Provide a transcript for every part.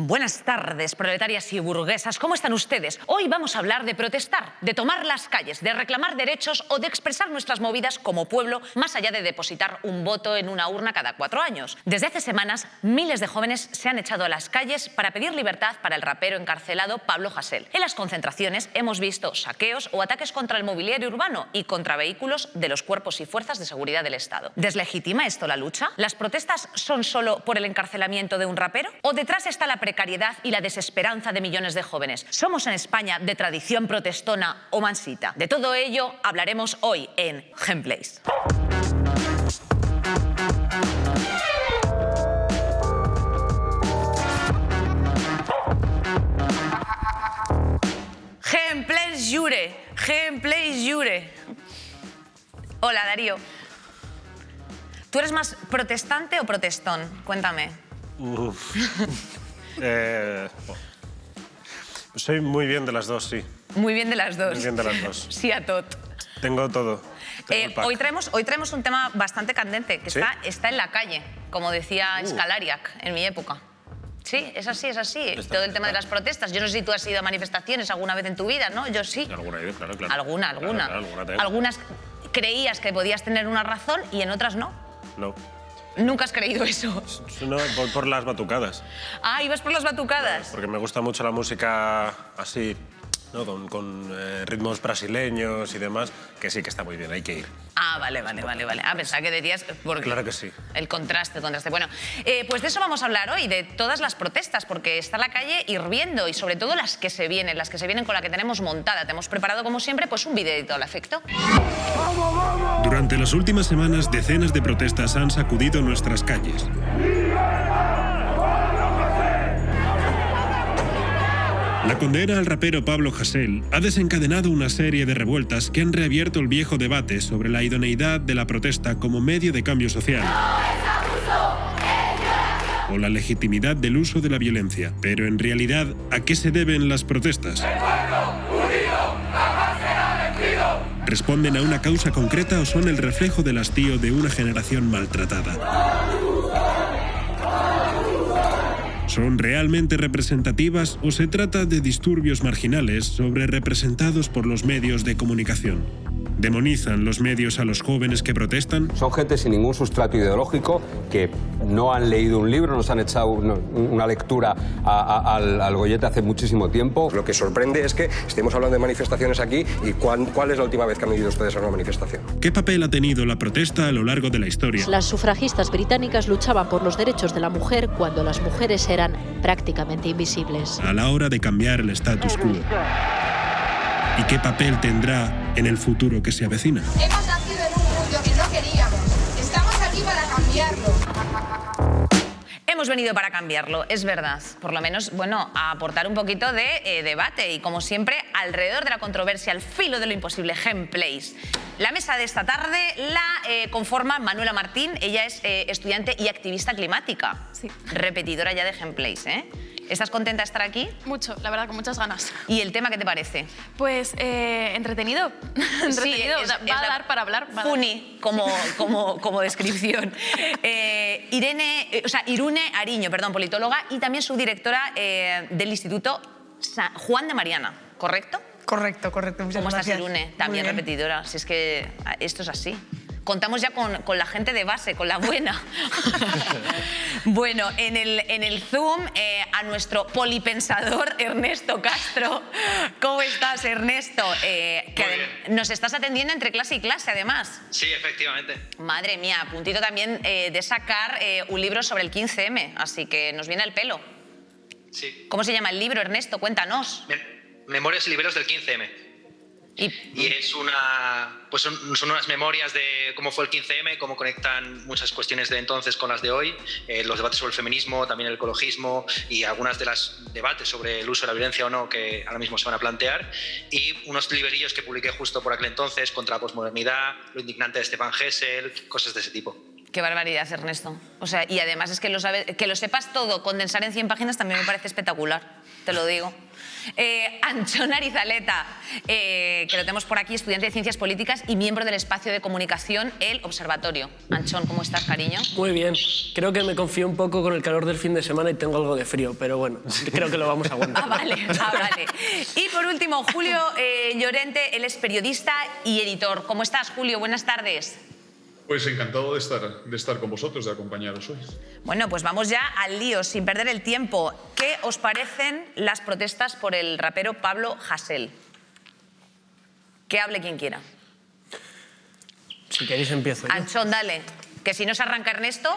Buenas tardes, proletarias y burguesas. ¿Cómo están ustedes? Hoy vamos a hablar de protestar, de tomar las calles, de reclamar derechos o de expresar nuestras movidas como pueblo, más allá de depositar un voto en una urna cada 4 años. Desde hace semanas, miles de jóvenes se han echado a las calles para pedir libertad para el rapero encarcelado Pablo Hasél. En las concentraciones hemos visto saqueos o ataques contra el mobiliario urbano y contra vehículos de los cuerpos y fuerzas de seguridad del Estado. ¿Deslegitima esto la lucha? ¿Las protestas son solo por el encarcelamiento de un rapero? ¿O detrás está la precariedad y la desesperanza de millones de jóvenes? ¿Somos en España de tradición protestona o mansita? De todo ello hablaremos hoy en Gameplays. Gameplays Jure, Gameplays Jure. Hola, Darío. ¿Tú eres más protestante o protestón? Cuéntame. Soy muy bien de las dos, sí. Muy bien de las dos. Muy bien de las dos. Sí a tot. Tengo todo. Hoy traemos un tema bastante candente, que ¿Sí? está en la calle, como decía Scalariac en mi época. Sí, es así, es así. Todo el tema de las protestas. Yo no sé si tú has ido a manifestaciones alguna vez en tu vida, ¿no? Yo sí. Alguna idea, claro. Alguna. Claro, tengo. Algunas creías que podías tener una razón y en otras no. No. ¿Nunca has creído eso? No, por las batucadas. Ah, ibas por las batucadas. Porque me gusta mucho la música así, ¿no? Con ritmos brasileños y demás, que sí que está muy bien, hay que ir. Ah, vale. Ah, pensaba que decías... Porque Claro que sí. El contraste. Bueno, pues de eso vamos a hablar hoy, de todas las protestas, porque está la calle hirviendo y sobre todo las que se vienen con la que tenemos montada. Te hemos preparado, como siempre, pues un videito al efecto. Durante las últimas semanas, decenas de protestas han sacudido nuestras calles. La condena al rapero Pablo Hasél ha desencadenado una serie de revueltas que han reabierto el viejo debate sobre la idoneidad de la protesta como medio de cambio social o la legitimidad del uso de la violencia. Pero en realidad, ¿a qué se deben las protestas? ¿Responden a una causa concreta o son el reflejo del hastío de una generación maltratada? ¿Son realmente representativas o se trata de disturbios marginales sobrerepresentados por los medios de comunicación? ¿Demonizan los medios a los jóvenes que protestan? Son gente sin ningún sustrato ideológico, que no han leído un libro, no se han echado una lectura al gollete hace muchísimo tiempo. Lo que sorprende es que estemos hablando de manifestaciones aquí y ¿cuál es la última vez que han ido ustedes a una manifestación? ¿Qué papel ha tenido la protesta a lo largo de la historia? Las sufragistas británicas luchaban por los derechos de la mujer cuando las mujeres eran prácticamente invisibles. A la hora de cambiar el status quo. ¿Y qué papel tendrá en el futuro que se avecina? Hemos nacido en un mundo que no queríamos. Estamos aquí para cambiarlo. Hemos venido para cambiarlo, es verdad. Por lo menos, bueno, a aportar un poquito de debate y, como siempre, alrededor de la controversia, al filo de lo imposible, Gameplays. La mesa de esta tarde la conforma Manuela Martín. Ella es estudiante y activista climática. Sí. Repetidora ya de Gameplays, ¿eh? ¿Estás contenta de estar aquí? Mucho, la verdad, con muchas ganas. ¿Y el tema qué te parece? Pues entretenido. Entretenido. Va a dar para hablar. Funny, como descripción. Irune Ariño, politóloga y también subdirectora del Instituto Juan de Mariana, ¿correcto? Correcto. Muchas ¿Cómo estás, gracias. Irune? También repetidora. Si es que esto es así. Contamos ya con la gente de base, con la buena. Bueno, en el Zoom a nuestro polipensador Ernesto Castro. ¿Cómo estás, Ernesto? Que nos estás atendiendo entre clase y clase, además. Sí, efectivamente. Madre mía, a puntito también de sacar un libro sobre el 15M, así que nos viene al pelo. Sí. ¿Cómo se llama el libro, Ernesto? Cuéntanos. Memorias y libros del 15M. Y es son unas memorias de cómo fue el 15M, cómo conectan muchas cuestiones de entonces con las de hoy, los debates sobre el feminismo, también el ecologismo y algunas de las debates sobre el uso de la violencia o no que ahora mismo se van a plantear, y unos librillos que publiqué justo por aquel entonces contra la posmodernidad, lo indignante de Stefan Hessel, cosas de ese tipo. Qué barbaridad, Ernesto. O sea, y además es que lo sepas todo, condensar en 100 páginas también me parece espectacular, te lo digo. Antxon Arizaleta, que lo tenemos por aquí, estudiante de Ciencias Políticas y miembro del espacio de comunicación El Observatorio. Antxon, ¿cómo estás, cariño? Muy bien. Creo que me confío un poco con el calor del fin de semana y tengo algo de frío, pero bueno, creo que lo vamos a aguantar. Vale. Y por último, Julio Llorente, él es periodista y editor. ¿Cómo estás, Julio? Buenas tardes. Pues encantado de estar con vosotros, de acompañaros hoy. Bueno, pues vamos ya al lío, sin perder el tiempo. ¿Qué os parecen las protestas por el rapero Pablo Hasél? Que hable quien quiera. Si queréis empiezo yo. Antxon, dale. Que si no se arranca Ernesto...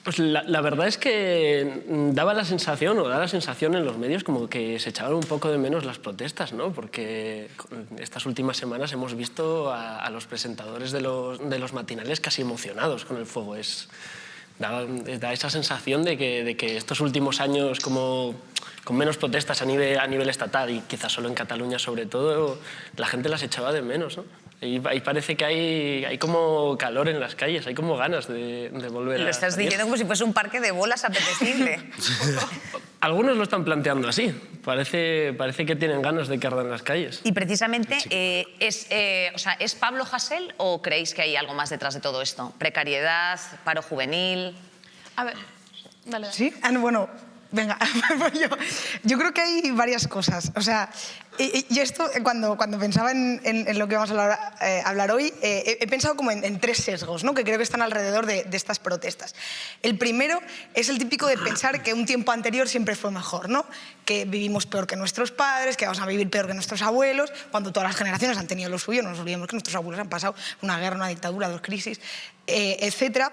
Pues la verdad es que da la sensación en los medios como que se echaban un poco de menos las protestas, ¿no? Porque estas últimas semanas hemos visto a los presentadores de los matinales casi emocionados con el fuego. Da esa sensación de que estos últimos años, como con menos protestas a nivel estatal y quizás solo en Cataluña sobre todo, la gente las echaba de menos, ¿no? Y parece que hay como calor en las calles, hay como ganas de volver a... Lo estás diciendo como si fuese un parque de bolas apetecible. Algunos lo están planteando así. Parece que tienen ganas de que ardan las calles. Y precisamente, ¿es Pablo Hasél o creéis que hay algo más detrás de todo esto? ¿Precariedad, paro juvenil? A ver, dale. ¿Sí? Bueno, venga, yo creo que hay varias cosas. O sea, y esto, cuando pensaba en lo que vamos a hablar hoy, he pensado como en tres sesgos, ¿no? Que creo que están alrededor de estas protestas. El primero es el típico de pensar que un tiempo anterior siempre fue mejor, ¿no? Que vivimos peor que nuestros padres, que vamos a vivir peor que nuestros abuelos, cuando todas las generaciones han tenido lo suyo. No nos olvidemos que nuestros abuelos han pasado una guerra, una dictadura, dos crisis, etcétera.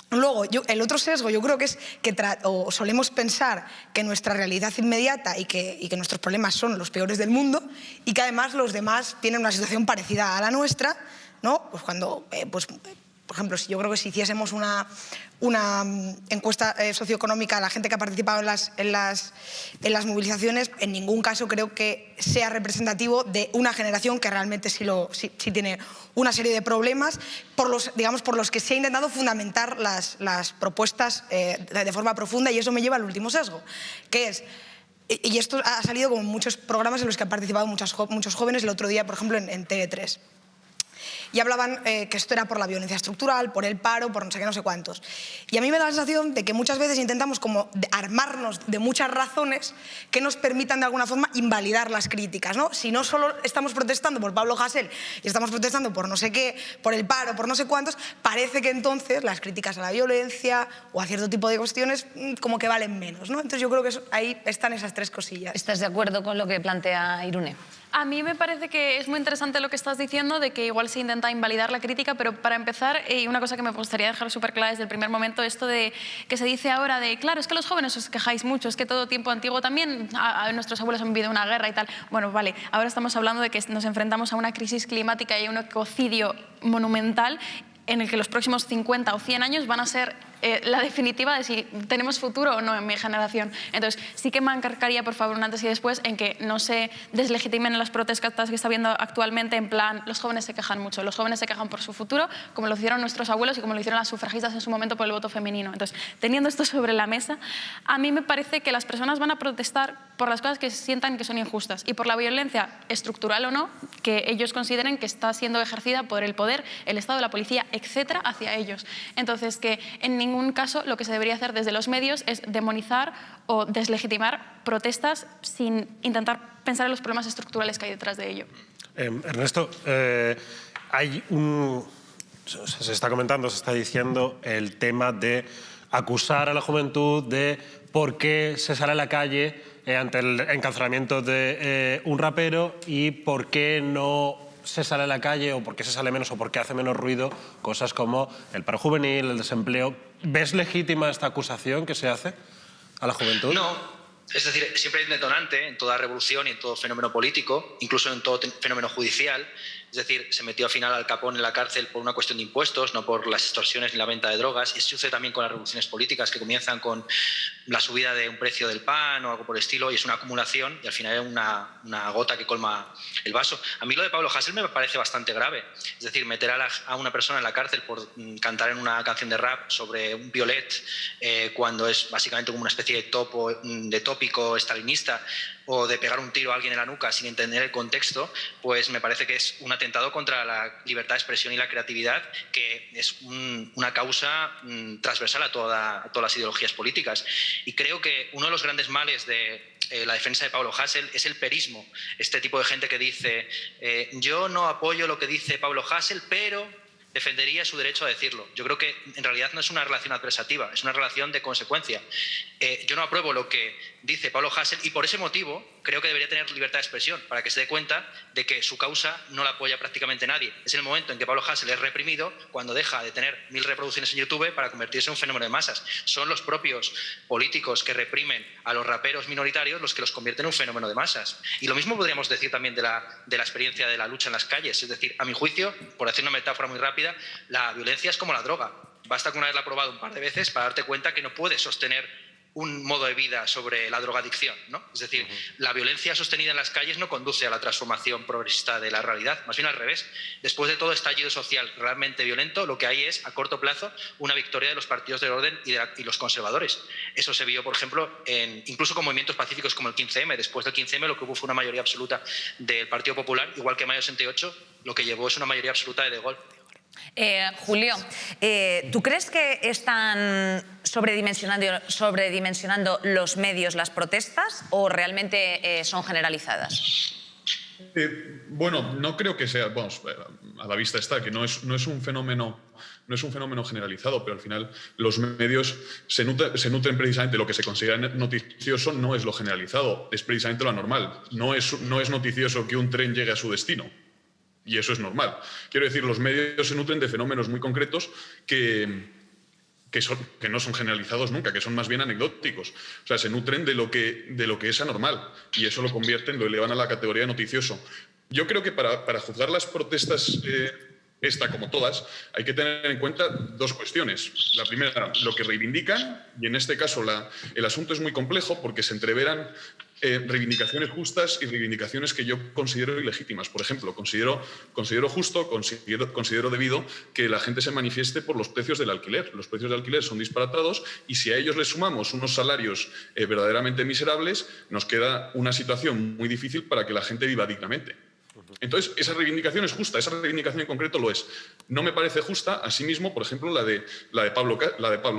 Luego, el otro sesgo yo creo que es que solemos pensar que nuestra realidad inmediata y que nuestros problemas son los peores del mundo y que además los demás tienen una situación parecida a la nuestra, ¿no? Pues cuando, por ejemplo, yo creo que si hiciésemos una encuesta socioeconómica a la gente que ha participado en las movilizaciones, en ningún caso creo que sea representativo de una generación que realmente sí tiene una serie de problemas por los que se ha intentado fundamentar las propuestas de forma profunda, y eso me lleva al último sesgo, que es... Y esto ha salido como en muchos programas en los que han participado muchos jóvenes, el otro día, por ejemplo, en TV3. Y hablaban que esto era por la violencia estructural, por el paro, por no sé qué, no sé cuántos. Y a mí me da la sensación de que muchas veces intentamos como armarnos de muchas razones que nos permitan de alguna forma invalidar las críticas, ¿no? Si no solo estamos protestando por Pablo Hasél y estamos protestando por no sé qué, por el paro, por no sé cuántos, parece que entonces las críticas a la violencia o a cierto tipo de cuestiones como que valen menos, ¿no? Entonces yo creo que ahí están esas tres cosillas. ¿Estás de acuerdo con lo que plantea Irune? A mí me parece que es muy interesante lo que estás diciendo, de que igual se intenta invalidar la crítica, pero para empezar, una cosa que me gustaría dejar súper clara desde el primer momento, esto de que se dice ahora de, claro, es que los jóvenes os quejáis mucho, es que todo tiempo antiguo también, nuestros abuelos han vivido una guerra y tal. Bueno, vale, ahora estamos hablando de que nos enfrentamos a una crisis climática y a un ecocidio monumental en el que los próximos 50 o 100 años van a ser la definitiva de si tenemos futuro o no en mi generación. Entonces, sí que me encargaría, por favor, un antes y después en que no se deslegitimen las protestas que está habiendo actualmente, en plan, los jóvenes se quejan mucho, los jóvenes se quejan por su futuro, como lo hicieron nuestros abuelos y como lo hicieron las sufragistas en su momento por el voto femenino. Entonces, teniendo esto sobre la mesa, a mí me parece que las personas van a protestar por las cosas que sientan que son injustas y por la violencia estructural o no, que ellos consideren que está siendo ejercida por el poder, el Estado, la policía, etcétera, hacia ellos. Entonces, que en ningún caso lo que se debería hacer desde los medios es demonizar o deslegitimar protestas sin intentar pensar en los problemas estructurales que hay detrás de ello. Ernesto, se está comentando, se está diciendo el tema de acusar a la juventud de por qué se sale a la calle ante el encarcelamiento de un rapero y por qué no se sale a la calle o por qué se sale menos o por qué hace menos ruido cosas como el paro juvenil, el desempleo. ¿Ves legítima esta acusación que se hace a la juventud? No, es decir, siempre hay un detonante en toda revolución y en todo fenómeno político, incluso en todo fenómeno judicial. Es decir, se metió al final Al Capone en la cárcel por una cuestión de impuestos, no por las extorsiones ni la venta de drogas. Y eso sucede también con las revoluciones políticas, que comienzan con la subida de un precio del pan o algo por el estilo, y es una acumulación y al final es una gota que colma el vaso. A mí lo de Pablo Hasél me parece bastante grave. Es decir, meter a una persona en la cárcel por cantar en una canción de rap sobre un violet, cuando es básicamente como una especie de tópico estalinista, o de pegar un tiro a alguien en la nuca sin entender el contexto, pues me parece que es un atentado contra la libertad de expresión y la creatividad, que es una causa transversal a todas las ideologías políticas. Y creo que uno de los grandes males de la defensa de Pablo Hasél es el perismo. Este tipo de gente que dice yo no apoyo lo que dice Pablo Hasél, pero defendería su derecho a decirlo. Yo creo que en realidad no es una relación adversativa, es una relación de consecuencia. Yo no apruebo lo que dice Pablo Hasél y por ese motivo creo que debería tener libertad de expresión, para que se dé cuenta de que su causa no la apoya prácticamente nadie. Es el momento en que Pablo Hasél es reprimido cuando deja de tener 1000 reproducciones en YouTube para convertirse en un fenómeno de masas. Son los propios políticos que reprimen a los raperos minoritarios los que los convierten en un fenómeno de masas. Y lo mismo podríamos decir también de la experiencia de la lucha en las calles. Es decir, a mi juicio, por hacer una metáfora muy rápida, la violencia es como la droga. Basta con haberla probado un par de veces para darte cuenta que no puedes sostener un modo de vida sobre la drogadicción, ¿no? Es decir, la violencia sostenida en las calles no conduce a la transformación progresista de la realidad, más bien al revés. Después de todo estallido social realmente violento, lo que hay es, a corto plazo, una victoria de los partidos del orden y los conservadores. Eso se vio, por ejemplo, incluso con movimientos pacíficos como el 15M. Después del 15M lo que hubo fue una mayoría absoluta del Partido Popular, igual que en mayo 68, lo que llevó es una mayoría absoluta de De Gaulle. Julio, ¿tú crees que están sobredimensionando los medios las protestas o realmente son generalizadas? Bueno, no creo que sea, vamos, a la vista está, que no es un fenómeno generalizado, pero al final los medios se nutren precisamente, lo que se considera noticioso no es lo generalizado, es precisamente lo anormal. No es noticioso que un tren llegue a su destino. Y eso es normal. Quiero decir, los medios se nutren de fenómenos muy concretos que no son generalizados nunca, que son más bien anecdóticos. O sea, se nutren de lo que es anormal y eso lo elevan a la categoría de noticioso. Yo creo que para juzgar las protestas, esta como todas, hay que tener en cuenta dos cuestiones. La primera, lo que reivindican, y en este caso el asunto es muy complejo porque se entreveran reivindicaciones justas y reivindicaciones que yo considero ilegítimas. Por ejemplo, considero justo, considero debido que la gente se manifieste por los precios del alquiler. Los precios del alquiler son disparatados y si a ellos les sumamos unos salarios verdaderamente miserables, nos queda una situación muy difícil para que la gente viva dignamente. Entonces, esa reivindicación es justa, esa reivindicación en concreto lo es. No me parece justa, asimismo, por ejemplo, la de Pablo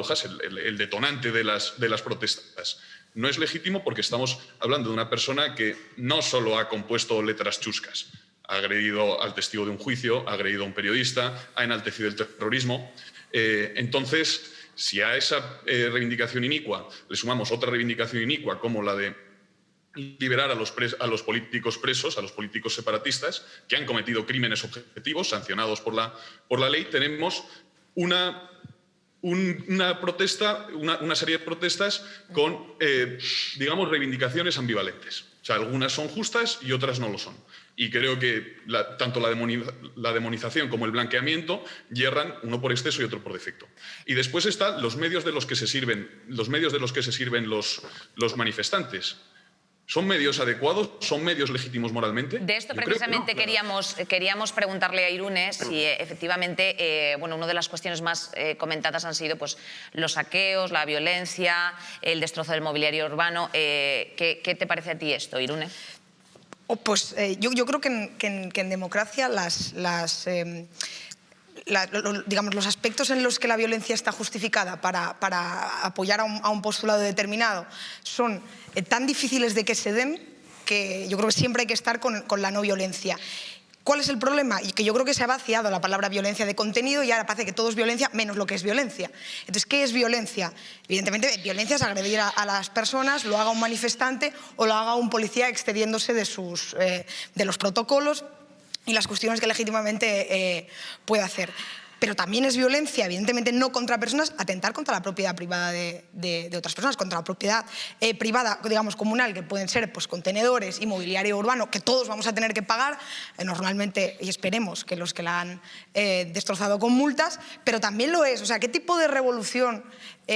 Hasél, el detonante de las protestas. No es legítimo porque estamos hablando de una persona que no solo ha compuesto letras chuscas, ha agredido al testigo de un juicio, ha agredido a un periodista, ha enaltecido el terrorismo. Entonces, si a esa reivindicación inicua le sumamos otra reivindicación inicua como la de liberar a los políticos presos, a los políticos separatistas que han cometido crímenes objetivos sancionados por la ley, tenemos una serie de protestas con, digamos, reivindicaciones ambivalentes. O sea, algunas son justas y otras no lo son. Y creo que tanto la demonización como el blanqueamiento yerran uno por exceso y otro por defecto. Y después están los medios de los que se sirven los manifestantes. ¿Son medios adecuados? ¿Son medios legítimos moralmente? De esto precisamente queríamos preguntarle a Irune si efectivamente, una de las cuestiones más comentadas han sido pues, los saqueos, la violencia, el destrozo del mobiliario urbano. ¿Qué te parece a ti esto, Irune? Pues yo creo que en democracia digamos, los aspectos en los que la violencia está justificada para apoyar a un postulado determinado son tan difíciles de que se den que yo creo que siempre hay que estar con la no violencia. ¿Cuál es el problema? Y que yo creo que se ha vaciado la palabra violencia de contenido y ahora parece que todo es violencia menos lo que es violencia. Entonces, ¿qué es violencia? Evidentemente, violencia es agredir a las personas, lo haga un manifestante o lo haga un policía excediéndose de los protocolos y las cuestiones que legítimamente puede hacer. pero también es violencia, evidentemente no contra personas, atentar contra la propiedad privada de otras personas, contra la propiedad privada, digamos, comunal, que pueden ser pues, contenedores y mobiliario urbano, que todos vamos a tener que pagar, normalmente, y esperemos que los que la han destrozado con multas, pero también lo es. O sea, ¿qué tipo de revolución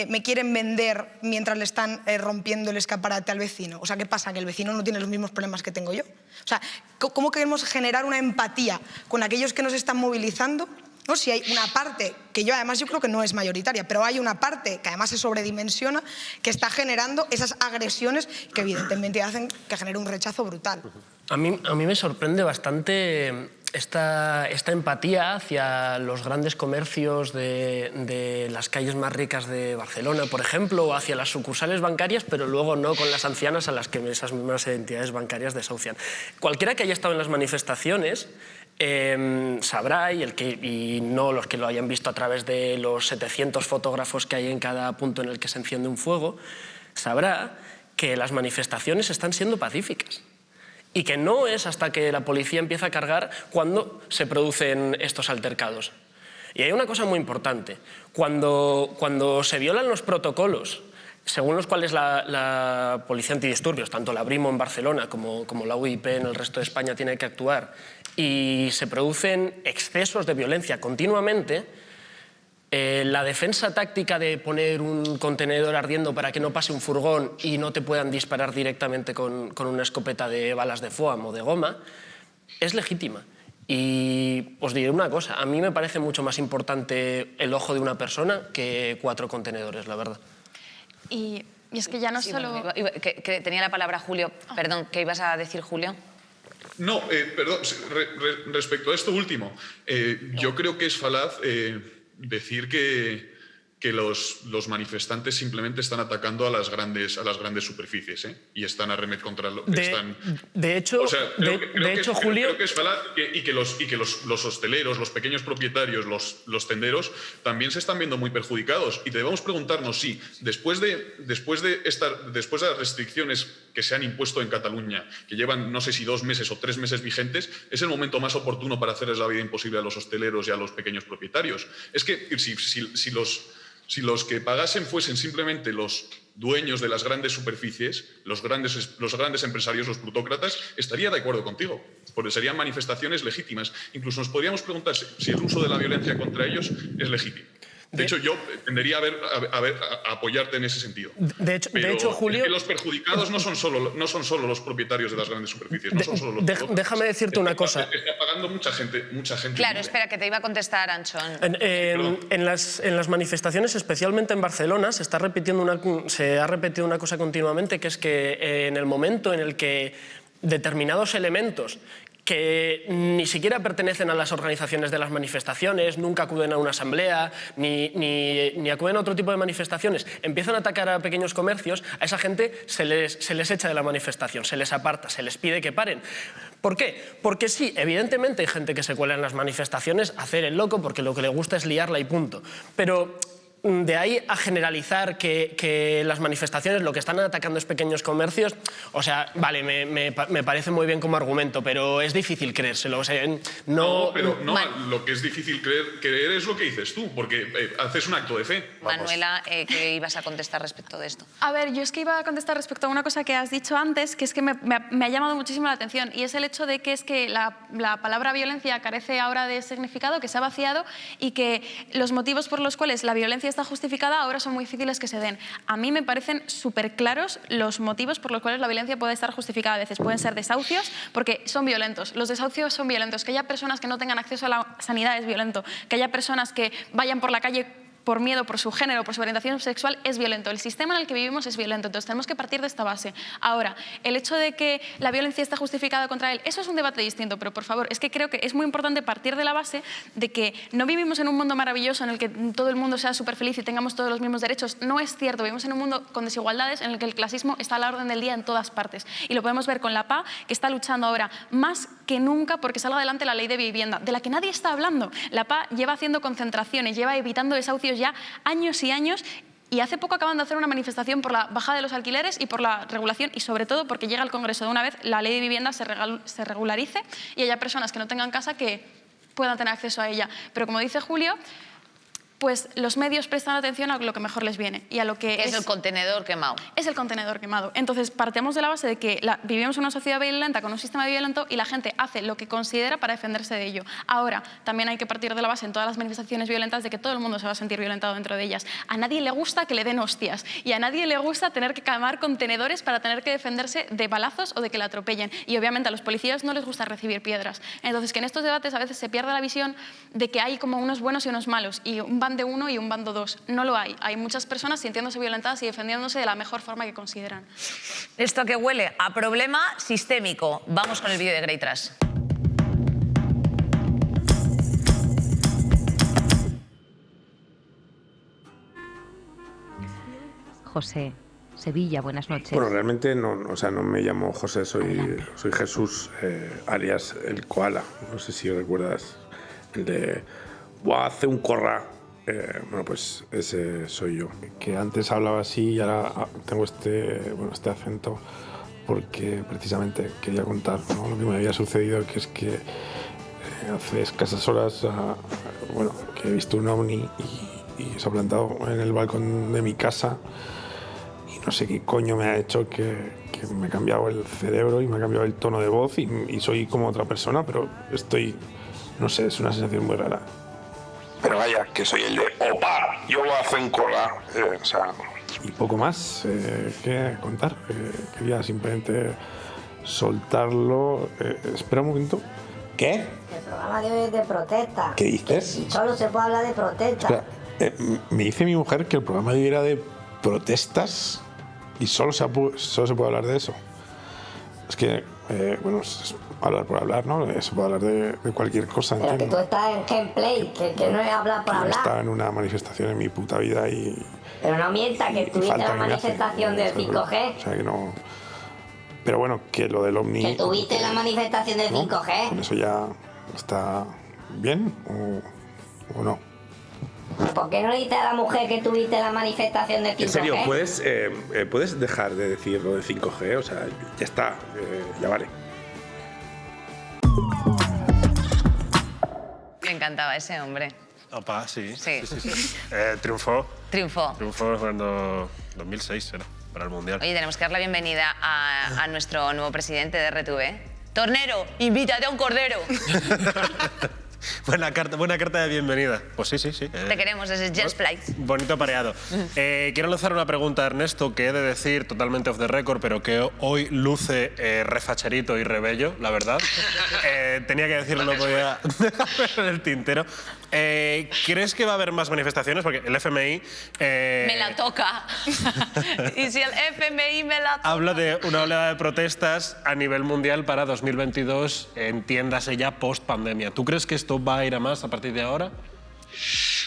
me quieren vender mientras le están rompiendo el escaparate al vecino? O sea, ¿qué pasa? ¿Que el vecino no tiene los mismos problemas que tengo yo? O sea, ¿cómo queremos generar una empatía con aquellos que nos están movilizando? ¿No? Si hay una parte, que yo creo que no es mayoritaria, pero hay una parte que además se sobredimensiona, que está generando esas agresiones que evidentemente hacen que genere un rechazo brutal. A mí me sorprende bastante esta empatía hacia los grandes comercios de las calles más ricas de Barcelona, por ejemplo, o hacia las sucursales bancarias, pero luego no con las ancianas a las que esas mismas entidades bancarias desahucian. Cualquiera que haya estado en las manifestaciones sabrá, y no los que lo hayan visto a través de los 700 fotógrafos que hay en cada punto en el que se enciende un fuego, sabrá que las manifestaciones están siendo pacíficas. Y que no es hasta que la policía empieza a cargar cuando se producen estos altercados. Y hay una cosa muy importante. Cuando se violan los protocolos, según los cuales la Policía Antidisturbios, tanto la Brimo en Barcelona como la UIP en el resto de España tiene que actuar, y se producen excesos de violencia continuamente, la defensa táctica de poner un contenedor ardiendo para que no pase un furgón y no te puedan disparar directamente con una escopeta de balas de foam o de goma es legítima. Y os diré una cosa, a mí me parece mucho más importante el ojo de una persona que 4 contenedores, la verdad. Y es que ya no sí, solo... Bueno, que tenía la palabra Julio. Perdón, ¿qué ibas a decir, Julio? No, perdón, respecto a esto último, yo creo que es falaz decir que los manifestantes simplemente están atacando a las grandes superficies, y están arremetiendo contra lo que están... De hecho, o sea, Julio... Creo que es falaz y que los hosteleros, los pequeños propietarios, los tenderos, también se están viendo muy perjudicados. Y debemos preguntarnos si, después de las restricciones que se han impuesto en Cataluña, que llevan no sé si 2 meses o 3 meses vigentes, es el momento más oportuno para hacerles la vida imposible a los hosteleros y a los pequeños propietarios. Es que si los que pagasen fuesen simplemente los dueños de las grandes superficies, los grandes empresarios, los plutócratas, estaría de acuerdo contigo, porque serían manifestaciones legítimas. Incluso nos podríamos preguntar si el uso de la violencia contra ellos es legítimo. De hecho, yo tendería a apoyarte en ese sentido. De hecho, Julio... Es que los perjudicados no son solo los propietarios de las grandes superficies, no son solo los... Déjame decirte una cosa. Está pagando mucha gente. Claro, espera, que te iba a contestar, Anchón. En las manifestaciones, especialmente en Barcelona, se ha repetido una cosa continuamente, que es que en el momento en el que determinados elementos que ni siquiera pertenecen a las organizaciones de las manifestaciones, nunca acuden a una asamblea, ni acuden a otro tipo de manifestaciones, empiezan a atacar a pequeños comercios, a esa gente se les echa de la manifestación, se les aparta, se les pide que paren. ¿Por qué? Porque sí, evidentemente hay gente que se cuela en las manifestaciones a hacer el loco porque lo que le gusta es liarla y punto. Pero de ahí a generalizar que las manifestaciones lo que están atacando es pequeños comercios, o sea, vale, me parece muy bien como argumento, pero es difícil creérselo. O sea, lo que es difícil creer es lo que dices tú, porque haces un acto de fe. Manuela, ¿qué ibas a contestar respecto de esto? A ver, yo es que iba a contestar respecto a una cosa que has dicho antes, que es que me ha llamado muchísimo la atención, y es el hecho de que es que la palabra violencia carece ahora de significado, que se ha vaciado, y que los motivos por los cuales la violencia está justificada ahora son muy difíciles que se den. A mí me parecen súper claros los motivos por los cuales la violencia puede estar justificada. A veces pueden ser desahucios porque son violentos. Los desahucios son violentos. Que haya personas que no tengan acceso a la sanidad es violento. Que haya personas que vayan por la calle por miedo, por su género, por su orientación sexual, es violento. El sistema en el que vivimos es violento, entonces tenemos que partir de esta base. Ahora, el hecho de que la violencia está justificada contra él, eso es un debate distinto, pero por favor, es que creo que es muy importante partir de la base de que no vivimos en un mundo maravilloso en el que todo el mundo sea súper feliz y tengamos todos los mismos derechos. No es cierto, vivimos en un mundo con desigualdades en el que el clasismo está a la orden del día en todas partes. Y lo podemos ver con la PA, que está luchando ahora más que nunca porque salga adelante la ley de vivienda, de la que nadie está hablando. La PA lleva haciendo concentraciones, lleva evitando desahucios ya años y años, y hace poco acaban de hacer una manifestación por la bajada de los alquileres y por la regulación, y sobre todo porque llega al Congreso de una vez la ley de vivienda se regularice y haya personas que no tengan casa que puedan tener acceso a ella. Pero como dice Julio, pues los medios prestan atención a lo que mejor les viene y a lo que es el contenedor quemado. Es el contenedor quemado. Entonces, partemos de la base de que vivimos en una sociedad violenta con un sistema violento y la gente hace lo que considera para defenderse de ello. Ahora, también hay que partir de la base en todas las manifestaciones violentas de que todo el mundo se va a sentir violentado dentro de ellas. A nadie le gusta que le den hostias y a nadie le gusta tener que quemar contenedores para tener que defenderse de balazos o de que le atropellen. Y obviamente a los policías no les gusta recibir piedras. Entonces, que en estos debates a veces se pierde la visión de que hay como unos buenos y unos malos y un bando uno y un bando dos. No lo hay. Hay muchas personas sintiéndose violentadas y defendiéndose de la mejor forma que consideran. Esto que huele a problema sistémico. Vamos con el vídeo de Grey Trash. José, Sevilla, buenas noches. Bueno, realmente no me llamo José, soy Jesús, alias el koala. No sé si recuerdas el de "Buah, hace un corra". Bueno, pues ese soy yo. Que antes hablaba así y ahora tengo este acento porque precisamente quería contar, ¿no?, lo que me había sucedido, que es que hace escasas horas que he visto un ovni y se ha plantado en el balcón de mi casa y no sé qué coño me ha hecho que me ha cambiado el cerebro y me ha cambiado el tono de voz y soy como otra persona, pero no sé, es una sensación muy rara. Pero vaya, que soy el de "Opa, yo voy a hacer un corra". Y poco más que contar. Quería simplemente soltarlo. Espera un momento. ¿Qué? El programa de hoy es de protesta. ¿Qué dices? Solo se puede hablar de protesta. Espera, me dice mi mujer que el programa de hoy era de protestas y solo se puede hablar de eso. Es que, es hablar por hablar, ¿no? Se puede hablar de cualquier cosa. Pero ¿entiendes? que tú estás en gameplay, que no es hablar por Yo hablar. estaba en una manifestación en mi puta vida y... Pero no mientas, que estuviste en la manifestación del 5G. O sea, que no... Pero bueno, que lo del ovni... Que tuviste la manifestación del 5G. ¿Con eso ya está bien o no? ¿Por qué no le dices a la mujer que tuviste la manifestación del 5G? En serio, ¿puedes dejar de decir lo del 5G? O sea, ya está, ya vale. Me encantaba ese hombre. Opa, sí. Sí. Triunfó. Triunfó. Triunfó cuando 2006 era, para el Mundial. Oye, tenemos que dar la bienvenida a nuestro nuevo presidente de RTV. Tornero, invítate a un cordero. Buena carta de bienvenida. Pues sí. Te queremos, ese es Just Flight. Bonito pareado. Quiero lanzar una pregunta a Ernesto, que he de decir totalmente off the record, pero que hoy luce refacherito y rebello, la verdad. Tenía que decirlo, no podía dejarlo en el tintero. ¿Crees que va a haber más manifestaciones? Porque el FMI... Me la toca. Y si el FMI me la toca... Habla de una oleada de protestas a nivel mundial para 2022, entiéndase ya post-pandemia. ¿Tú crees que esto va a ir a más a partir de ahora?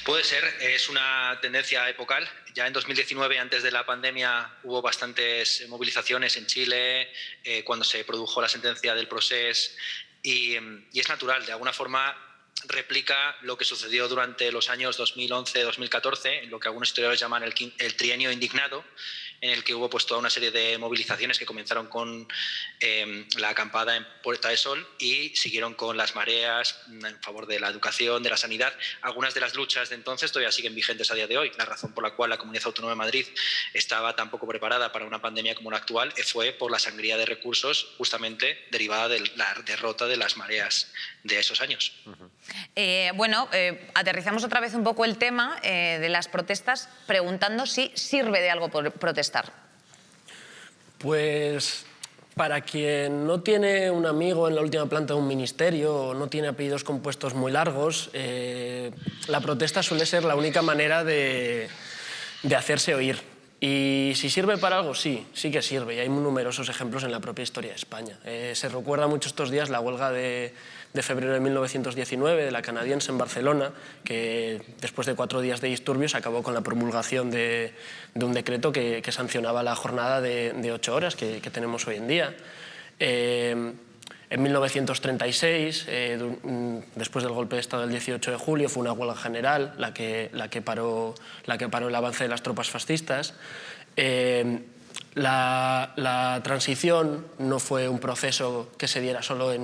Puede ser, es una tendencia epocal. Ya en 2019, antes de la pandemia, hubo bastantes movilizaciones en Chile, cuando se produjo la sentencia del Procés, y es natural, de alguna forma replica lo que sucedió durante los años 2011-2014, en lo que algunos historiadores llaman el trienio indignado, en el que hubo pues toda una serie de movilizaciones que comenzaron con la acampada en Puerta de Sol y siguieron con las mareas en favor de la educación, de la sanidad. Algunas de las luchas de entonces todavía siguen vigentes a día de hoy. La razón por la cual la Comunidad Autónoma de Madrid estaba tan poco preparada para una pandemia como la actual fue por la sangría de recursos justamente derivada de la derrota de las mareas de esos años. Aterrizamos otra vez un poco el tema de las protestas preguntando si sirve de algo por protestar. Pues para quien no tiene un amigo en la última planta de un ministerio o no tiene apellidos compuestos muy largos, la protesta suele ser la única manera de hacerse oír. Y si sirve para algo, sí que sirve. Y hay numerosos ejemplos en la propia historia de España. Se recuerda mucho estos días la huelga de febrero de 1919 de la canadiense en Barcelona, que después de 4 días de disturbios acabó con la promulgación de un decreto que sancionaba la jornada de 8 horas que tenemos hoy en día. En 1936, después del golpe de Estado del 18 de julio, fue una huelga general la que paró el avance de las tropas fascistas. La transición no fue un proceso que se diera solo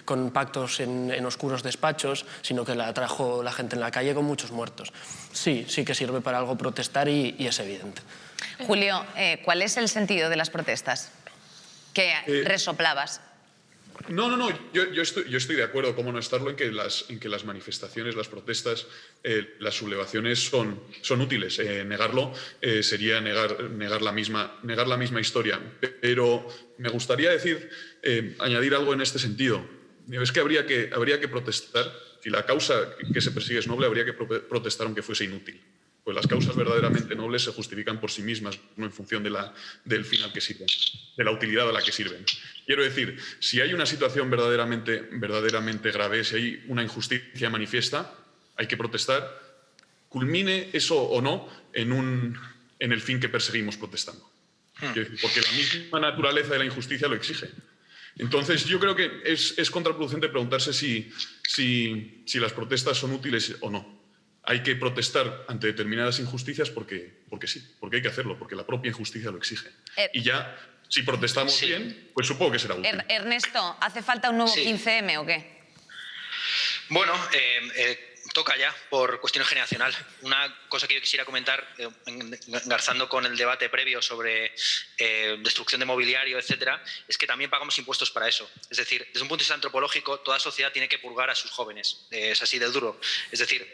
con pactos en oscuros despachos, sino que la trajo la gente en la calle con muchos muertos. Sí que sirve para algo protestar y es evidente. Julio, ¿cuál es el sentido de las protestas que resoplabas? No, yo estoy de acuerdo, cómo no estarlo, en que las manifestaciones, las protestas, las sublevaciones son útiles. Negarlo sería negar la misma historia. Pero me gustaría añadir algo en este sentido. Es que habría que protestar, si la causa que se persigue es noble, habría que protestar aunque fuese inútil. Pues las causas verdaderamente nobles se justifican por sí mismas, no en función del fin al que sirven, de la utilidad a la que sirven. Quiero decir, si hay una situación verdaderamente grave, si hay una injusticia manifiesta, hay que protestar, culmine eso o no en el fin que perseguimos protestando. Quiero decir, porque la misma naturaleza de la injusticia lo exige. Entonces, yo creo que es contraproducente preguntarse si las protestas son útiles o no. Hay que protestar ante determinadas injusticias porque sí, porque hay que hacerlo, porque la propia injusticia lo exige. Y ya, si protestamos bien, pues supongo que será útil. Ernesto, ¿hace falta un nuevo 15M o qué? Bueno, toca ya por cuestión generacional. Una cosa que yo quisiera comentar, engarzando con el debate previo sobre destrucción de mobiliario, etcétera, es que también pagamos impuestos para eso. Es decir, desde un punto de vista antropológico, toda sociedad tiene que purgar a sus jóvenes. Es así de duro. Es decir,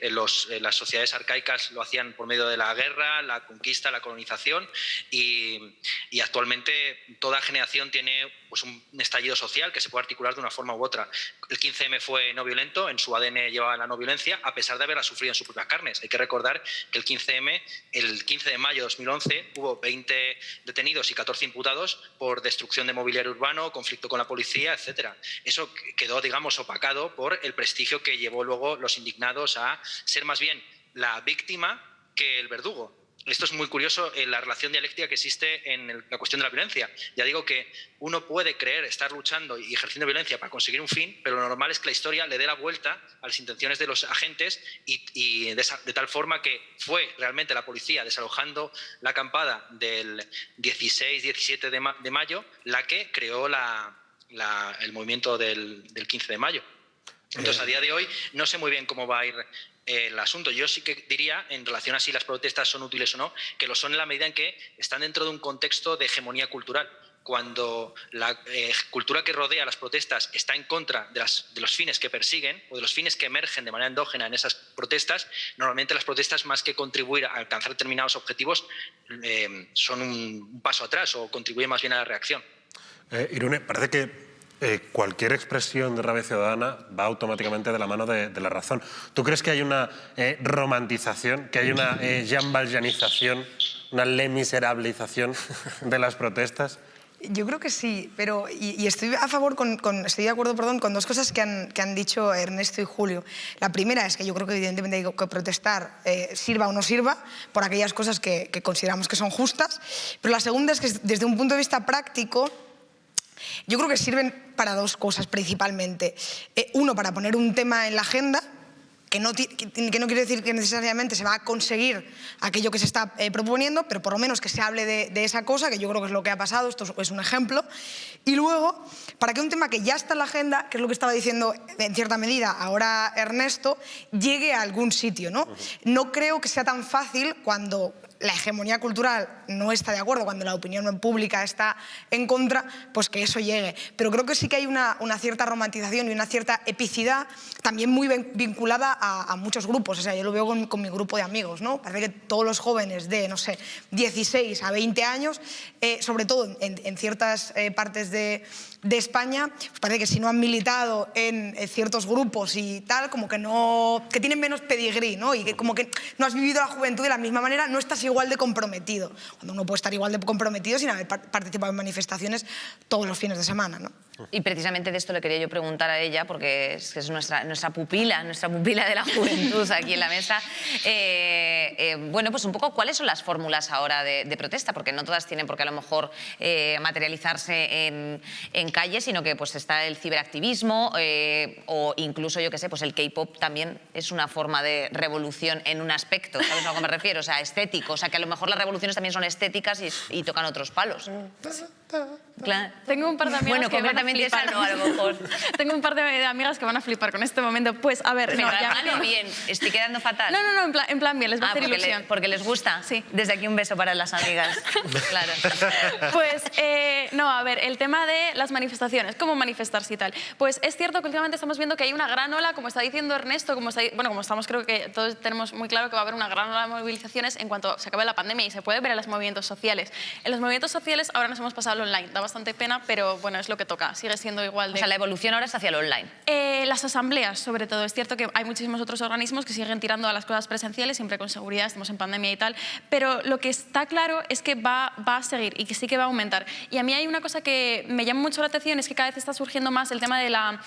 las sociedades arcaicas lo hacían por medio de la guerra, la conquista, la colonización, y actualmente toda generación tiene pues, un estallido social que se puede articular de una forma u otra. El 15M fue no violento, en su ADN llevaba la no violencia, a pesar de haberla sufrido en sus propias carnes. Hay que recordar que el 15M, el 15 de mayo de 2011, hubo 20 detenidos y 14 imputados por destrucción de mobiliario urbano, conflicto con la policía, etc. Eso quedó, digamos, opacado por el prestigio que llevó luego los indignados a ser más bien la víctima que el verdugo. Esto es muy curioso en la relación dialéctica que existe en la cuestión de la violencia. Ya digo que uno puede creer estar luchando y ejerciendo violencia para conseguir un fin, pero lo normal es que la historia le dé la vuelta a las intenciones de los agentes y de tal forma que fue realmente la policía desalojando la acampada del 16-17 de mayo la que creó el movimiento del 15 de mayo. Entonces, a día de hoy no sé muy bien cómo va a ir el asunto. Yo sí que diría, en relación a si las protestas son útiles o no, que lo son en la medida en que están dentro de un contexto de hegemonía cultural. Cuando la cultura que rodea las protestas está en contra de los fines que persiguen o de los fines que emergen de manera endógena en esas protestas, normalmente las protestas, más que contribuir a alcanzar determinados objetivos, son un paso atrás o contribuyen más bien a la reacción. Irune, parece que cualquier expresión de rabia ciudadana va automáticamente de la mano de la razón. ¿Tú crees que hay una romantización, que hay una Jean Valjeanización, una Le Miserabilización de las protestas? Yo creo que sí, pero y estoy a favor estoy de acuerdo, con dos cosas que han dicho Ernesto y Julio. La primera es que yo creo que evidentemente hay que protestar, sirva o no sirva, por aquellas cosas que consideramos que son justas, pero la segunda es que desde un punto de vista práctico, yo creo que sirven para dos cosas principalmente. Uno, para poner un tema en la agenda, que no quiere decir que necesariamente se va a conseguir aquello que se está proponiendo, pero por lo menos que se hable de esa cosa, que yo creo que es lo que ha pasado, esto es un ejemplo. Y luego, para que un tema que ya está en la agenda, que es lo que estaba diciendo en cierta medida ahora Ernesto, llegue a algún sitio, ¿no? No creo que sea tan fácil cuando la hegemonía cultural no está de acuerdo, cuando la opinión pública está en contra, pues que eso llegue. Pero creo que sí que hay una cierta romantización y una cierta epicidad también muy vinculada a muchos grupos. O sea, yo lo veo con mi grupo de amigos, ¿no? Parece que todos los jóvenes de, no sé, 16 a 20 años, sobre todo en ciertas partes de España, pues parece que si no han militado en ciertos grupos y tal, como que tienen menos pedigrí, ¿no? Y que como que no has vivido la juventud de la misma manera, no estás igual de comprometido. Cuando uno puede estar igual de comprometido sin haber participado en manifestaciones todos los fines de semana, ¿no? Y precisamente de esto le quería yo preguntar a ella, porque es nuestra pupila de la juventud aquí en la mesa. Bueno, pues un poco, ¿cuáles son las fórmulas ahora de protesta? Porque no todas tienen por qué a lo mejor materializarse en calles, sino que pues está el ciberactivismo o incluso, yo qué sé, pues el K-pop también es una forma de revolución en un aspecto, ¿sabes a lo que me refiero? O sea, estético, o sea, que a lo mejor las revoluciones también son estéticas y tocan otros palos. Claro. Tengo un par de amigas que van a flipar. No, a lo mejor. Tengo un par de amigas que van a flipar con este momento. Pues, a ver... Pero bien, estoy quedando fatal. No, en plan bien, les va a hacer ilusión. Porque les gusta. Sí. Desde aquí un beso para las amigas. Claro. Pues, no, a ver, el tema de las manifestaciones, cómo manifestarse y tal. Pues es cierto que últimamente estamos viendo que hay una gran ola, como está diciendo Ernesto, como estamos, creo que todos tenemos muy claro que va a haber una gran ola de movilizaciones en cuanto se acabe la pandemia y se puede ver en los movimientos sociales. En los movimientos sociales ahora nos hemos pasado al online. Da bastante pena, pero bueno, es lo que toca. Sigue siendo igual de... O sea, la evolución ahora es hacia lo online. Las asambleas, sobre todo. Es cierto que hay muchísimos otros organismos que siguen tirando a las cosas presenciales, siempre con seguridad, estamos en pandemia y tal, pero lo que está claro es que va a seguir y que sí que va a aumentar. Y a mí hay una cosa que me llama mucho la atención, es que cada vez está surgiendo más el tema de la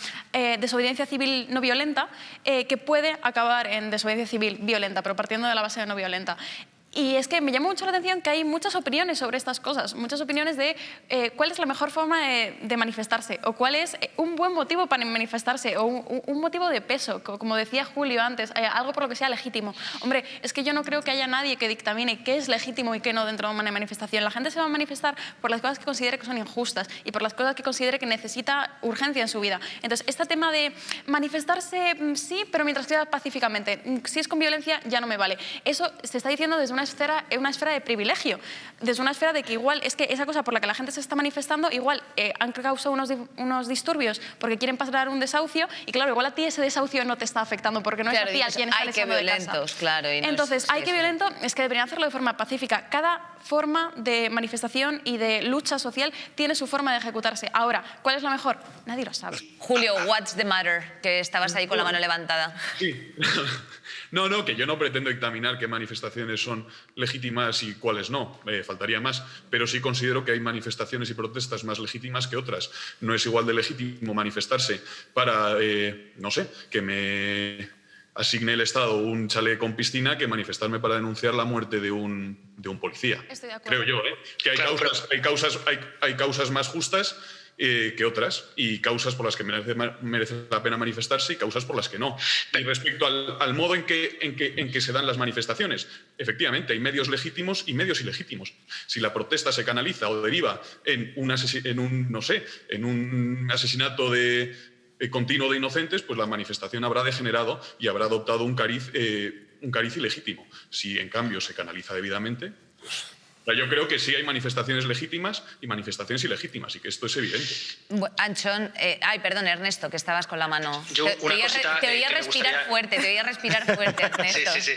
desobediencia civil no violenta, que puede acabar en desobediencia civil violenta, pero partiendo de la base de no violenta. Y es que me llama mucho la atención que hay muchas opiniones sobre estas cosas, muchas opiniones de cuál es la mejor forma de manifestarse o cuál es un buen motivo para manifestarse o un motivo de peso, como decía Julio antes, algo por lo que sea legítimo. Hombre, es que yo no creo que haya nadie que dictamine qué es legítimo y qué no dentro de una manifestación. La gente se va a manifestar por las cosas que considere que son injustas y por las cosas que considere que necesita urgencia en su vida. Entonces, este tema de manifestarse, sí, pero mientras que sea pacíficamente. Si es con violencia, ya no me vale. Eso se está diciendo desde una esfera de privilegio, desde una esfera de que igual es que esa cosa por la que la gente se está manifestando, igual han causado unos disturbios porque quieren pasar un desahucio y claro, igual a ti ese desahucio no te está afectando porque no es a ti a quien está echando de casa. Claro. Entonces, hay que violento, es que deberían hacerlo de forma pacífica. Cada forma de manifestación y de lucha social tiene su forma de ejecutarse. Ahora, ¿cuál es la mejor? Nadie lo sabe. Julio, what's the matter? Que estabas ahí con la mano levantada. Sí. No, que yo no pretendo dictaminar qué manifestaciones son legítimas y cuáles no, faltaría más, pero sí considero que hay manifestaciones y protestas más legítimas que otras. No es igual de legítimo manifestarse para, no sé, que me asigne el Estado un chalet con piscina que manifestarme para denunciar la muerte de un policía. Estoy de acuerdo. Creo yo, que hay causas más justas que otras, y causas por las que merece la pena manifestarse y causas por las que no. Y respecto al modo en que se dan las manifestaciones, efectivamente, hay medios legítimos y medios ilegítimos. Si la protesta se canaliza o deriva en un asesinato continuo de inocentes, pues la manifestación habrá degenerado y habrá adoptado un cariz ilegítimo. Si, en cambio, se canaliza debidamente... Yo creo que sí hay manifestaciones legítimas y manifestaciones ilegítimas y que esto es evidente. Anchón, perdón, Ernesto, que estabas con la mano. Te oía respirar fuerte, Ernesto. Sí.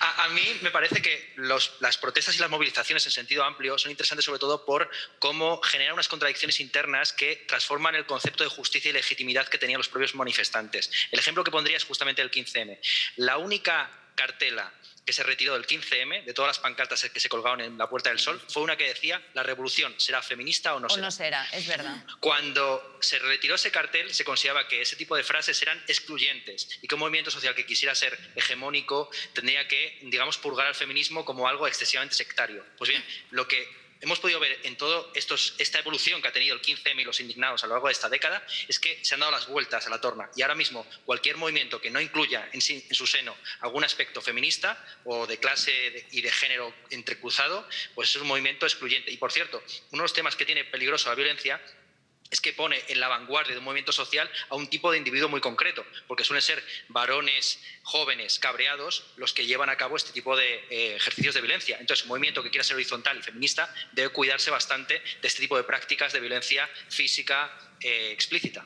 A mí me parece que las protestas y las movilizaciones en sentido amplio son interesantes sobre todo por cómo generan unas contradicciones internas que transforman el concepto de justicia y legitimidad que tenían los propios manifestantes. El ejemplo que pondría es justamente el 15M. La única cartela que se retiró del 15M, de todas las pancartas que se colgaron en la Puerta del Sol, fue una que decía: la revolución será feminista o no será. O no será, es verdad. Cuando se retiró ese cartel, se consideraba que ese tipo de frases eran excluyentes y que un movimiento social que quisiera ser hegemónico tendría que, digamos, purgar al feminismo como algo excesivamente sectario. Pues bien, lo que hemos podido ver en todo esta evolución que ha tenido el 15M y los indignados a lo largo de esta década es que se han dado las vueltas a la torna y ahora mismo cualquier movimiento que no incluya en su seno algún aspecto feminista o de clase y de género entrecruzado, pues es un movimiento excluyente. Y por cierto, uno de los temas que tiene peligroso la violencia es que pone en la vanguardia de un movimiento social a un tipo de individuo muy concreto, porque suelen ser varones jóvenes cabreados los que llevan a cabo este tipo de ejercicios de violencia. Entonces, un movimiento que quiera ser horizontal y feminista debe cuidarse bastante de este tipo de prácticas de violencia física explícita.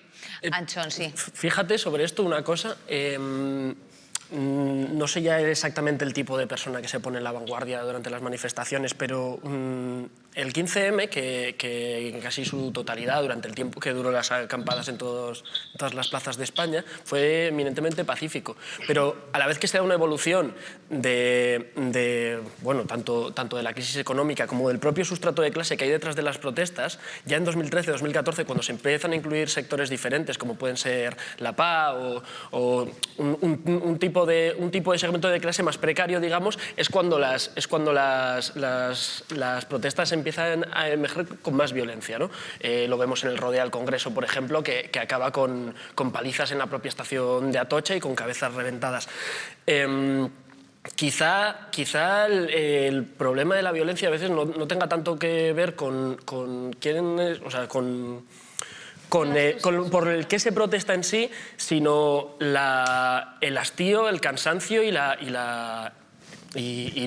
Anchón, sí. Fíjate sobre esto una cosa. No sé ya exactamente el tipo de persona que se pone en la vanguardia durante las manifestaciones, pero El 15M, que en casi su totalidad, durante el tiempo que duró las acampadas en todas las plazas de España, fue eminentemente pacífico. Pero a la vez que se da una evolución bueno, tanto de la crisis económica como del propio sustrato de clase que hay detrás de las protestas, ya en 2013-2014, cuando se empiezan a incluir sectores diferentes, como pueden ser la PA o un tipo de segmento de clase más precario, digamos, es cuando las protestas empiezan a emerger con más violencia, ¿no? Lo vemos en el rodeo al Congreso, por ejemplo, que acaba con palizas en la propia estación de Atocha y con cabezas reventadas. Quizá el problema de la violencia a veces no tenga tanto que ver con quién es, o sea, por el que se protesta en sí, sino el hastío, el cansancio y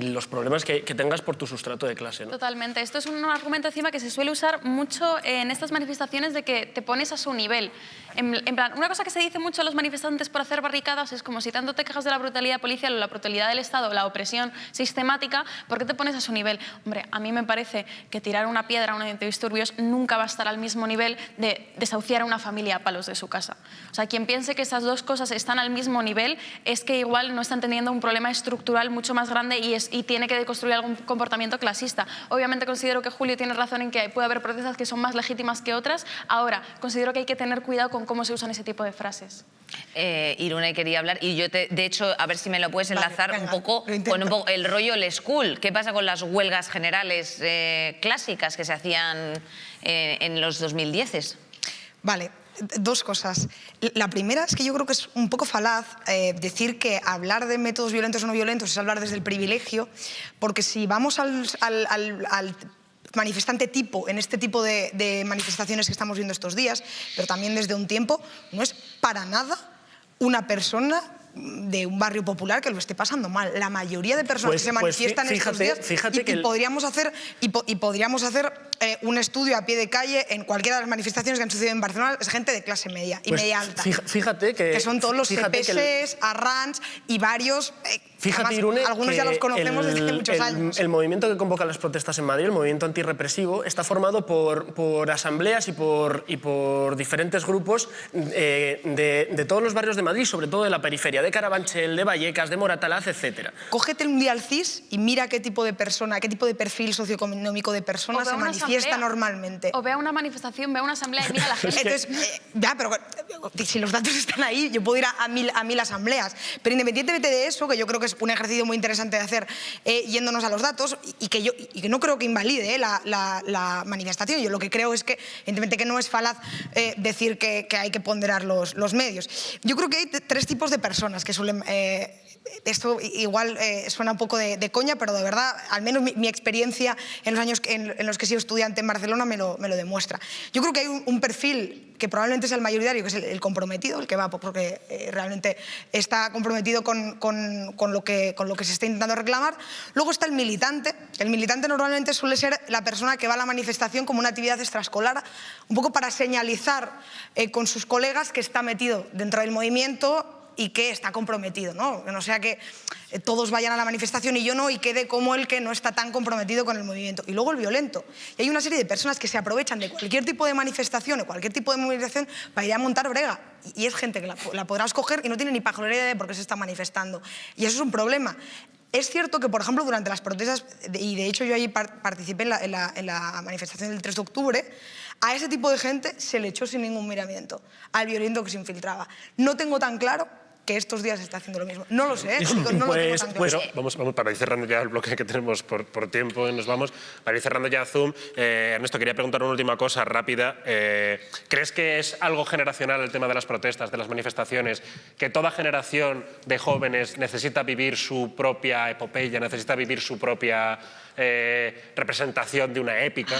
los problemas que tengas por tu sustrato de clase, ¿no? Totalmente. Esto es un argumento encima que se suele usar mucho en estas manifestaciones, de que te pones a su nivel. En plan, una cosa que se dice mucho a los manifestantes por hacer barricadas es como: si tanto te quejas de la brutalidad policial o la brutalidad del Estado o la opresión sistemática, ¿por qué te pones a su nivel? Hombre, a mí me parece que tirar una piedra a un antidisturbios nunca va a estar al mismo nivel de desahuciar a una familia a palos de su casa. O sea, quien piense que esas dos cosas están al mismo nivel es que igual no está entendiendo un problema estructural mucho más grande y tiene que deconstruir algún comportamiento clasista. Obviamente considero que Julio tiene razón en que puede haber protestas que son más legítimas que otras. Ahora, considero que hay que tener cuidado con cómo se usan ese tipo de frases. Irune quería hablar, y yo de hecho, a ver si me lo puedes enlazar un poco con el rollo old school. ¿Qué pasa con las huelgas generales clásicas que se hacían en los 2010s? Vale. Dos cosas. La primera es que yo creo que es un poco falaz decir que hablar de métodos violentos o no violentos es hablar desde el privilegio, porque si vamos al manifestante tipo en este tipo de manifestaciones que estamos viendo estos días, pero también desde un tiempo, no es para nada una persona de un barrio popular que lo esté pasando mal. La mayoría de personas que se manifiestan estos días, podríamos hacer un estudio a pie de calle en cualquiera de las manifestaciones que han sucedido en Barcelona, es gente de clase media y media alta. Fíjate que son todos los CPS, Arranz y varios. Fíjate, Irune, algunos ya los conocemos desde muchos años. El movimiento que convoca las protestas en Madrid, el movimiento antirrepresivo, está formado por asambleas y por diferentes grupos de todos los barrios de Madrid, sobre todo de la periferia, de Carabanchel, de Vallecas, de Moratalaz, etc. Cógete un día al CIS y mira qué tipo de persona, qué tipo de perfil socioeconómico de persona se manifiesta normalmente. O vea una manifestación, vea una asamblea y mira a la gente. Entonces, pero si los datos están ahí, yo puedo ir a mil asambleas. Pero independientemente de eso, que yo creo que es un ejercicio muy interesante de hacer yéndonos a los datos, y que no creo que invalide la manifestación. Yo lo que creo es que, evidentemente, que no es falaz decir que hay que ponderar los medios. Yo creo que hay tres tipos de personas que suelen... esto igual suena un poco de coña, pero de verdad, al menos mi experiencia en los años en los que he sido estudiante en Barcelona me lo demuestra. Yo creo que hay un perfil que probablemente es el mayoritario, que es el comprometido, el que va porque realmente está comprometido con lo que se está intentando reclamar. Luego está el militante. El militante normalmente suele ser la persona que va a la manifestación como una actividad extraescolar, un poco para señalizar con sus colegas que está metido dentro del movimiento y que está comprometido, ¿no? Que no sea que todos vayan a la manifestación y yo no, y quede como el que no está tan comprometido con el movimiento. Y luego el violento. Y hay una serie de personas que se aprovechan de cualquier tipo de manifestación o cualquier tipo de movilización para ir a montar brega. Y es gente que la podrás coger y no tiene ni pajolera idea de por qué se está manifestando. Y eso es un problema. Es cierto que, por ejemplo, durante las protestas, y de hecho yo allí participé en la manifestación del 3 de octubre, a ese tipo de gente se le echó sin ningún miramiento, al violento que se infiltraba. No tengo tan claro que estos días se está haciendo lo mismo. No lo sé, chicos, no lo tengo tan claro. Vamos para ir cerrando ya el bloque que tenemos por tiempo, nos vamos. Para ir cerrando ya Zoom, Ernesto, quería preguntar una última cosa rápida. ¿Crees que es algo generacional el tema de las protestas, de las manifestaciones, que toda generación de jóvenes necesita vivir su propia epopeya, necesita vivir su propia representación de una épica?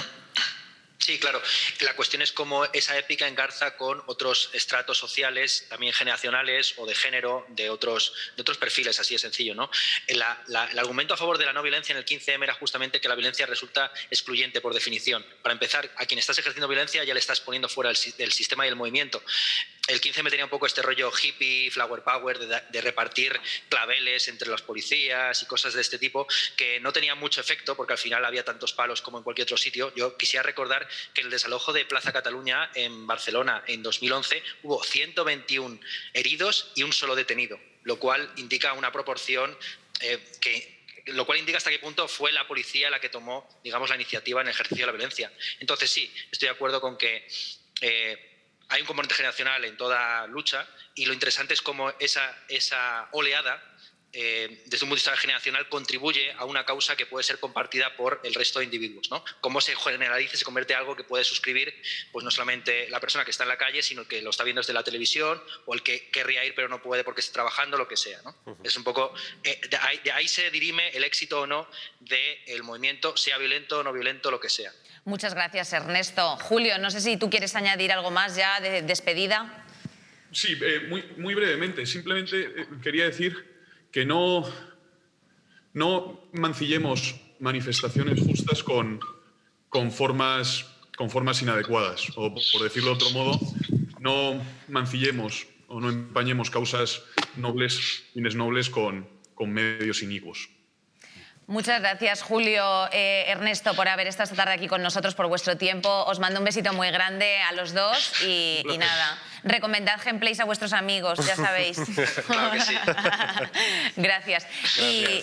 Sí, claro. La cuestión es cómo esa épica engarza con otros estratos sociales, también generacionales o de género, de otros perfiles, así de sencillo, ¿no? El argumento a favor de la no violencia en el 15M era justamente que la violencia resulta excluyente por definición. Para empezar, a quien estás ejerciendo violencia ya le estás poniendo fuera del sistema y el movimiento. el 15M tenía un poco este rollo hippie, flower power, de repartir claveles entre los policías y cosas de este tipo, que no tenía mucho efecto porque al final había tantos palos como en cualquier otro sitio. Yo quisiera recordar que en el desalojo de Plaza Cataluña en Barcelona en 2011 hubo 121 heridos y un solo detenido, lo cual indica una proporción lo cual indica hasta qué punto fue la policía la que tomó, digamos, la iniciativa en el ejercicio de la violencia. Entonces sí, estoy de acuerdo con que hay un componente generacional en toda lucha y lo interesante es cómo esa oleada, desde un punto de vista generacional, contribuye a una causa que puede ser compartida por el resto de individuos, ¿no? Cómo se generaliza y se convierte en algo que puede suscribir pues no solamente la persona que está en la calle, sino el que lo está viendo desde la televisión o el que querría ir pero no puede porque está trabajando, lo que sea, ¿no? Es un poco, de ahí se dirime el éxito o no del movimiento, sea violento o no violento, lo que sea. Muchas gracias, Ernesto. Julio, no sé si tú quieres añadir algo más ya de despedida. Sí, muy brevemente. Simplemente quería decir que no mancillemos manifestaciones justas con formas inadecuadas. O, por decirlo de otro modo, no mancillemos o no empañemos causas nobles, fines nobles, con medios inicuos. Muchas gracias, Julio, Ernesto, por haber estado esta tarde aquí con nosotros, por vuestro tiempo. Os mando un besito muy grande a los dos y nada, recomendad Gameplays a vuestros amigos, ya sabéis. Claro que sí. Gracias.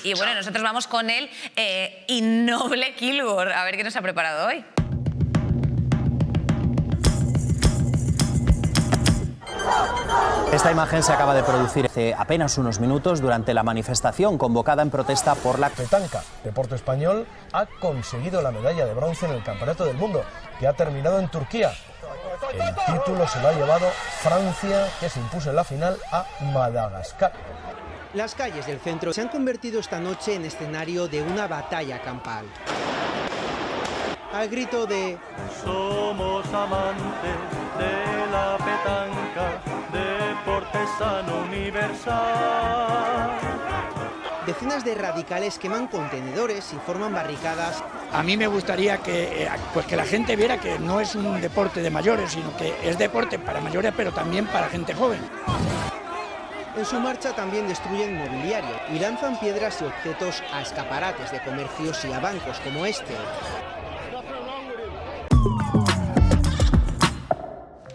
Y bueno, nosotros vamos con el innoble Kilgore, a ver qué nos ha preparado hoy. Esta imagen se acaba de producir hace apenas unos minutos durante la manifestación convocada en protesta por la petanca. Deporte español ha conseguido la medalla de bronce en el Campeonato del Mundo, que ha terminado en Turquía. El título se lo ha llevado Francia, que se impuso en la final a Madagascar. Las calles del centro se han convertido esta noche en escenario de una batalla campal. Al grito de somos amantes de la petanca, deporte sano universal. Decenas de radicales queman contenedores y forman barricadas. A mí me gustaría que la gente viera que no es un deporte de mayores, sino que es deporte para mayores, pero también para gente joven. En su marcha también destruyen mobiliario y lanzan piedras y objetos a escaparates de comercios y a bancos como este.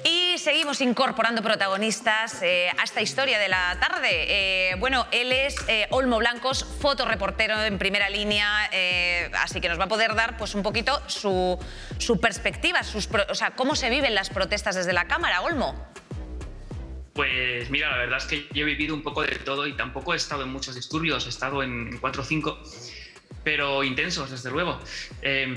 Y seguimos incorporando protagonistas a esta historia de la tarde. Bueno, él es Olmo Blancos, fotoreportero en primera línea, así que nos va a poder dar pues un poquito su perspectiva, o sea, cómo se viven las protestas desde la cámara. Olmo. Pues mira, la verdad es que yo he vivido un poco de todo y tampoco he estado en muchos disturbios, he estado en 4 o 5, pero intensos, desde luego.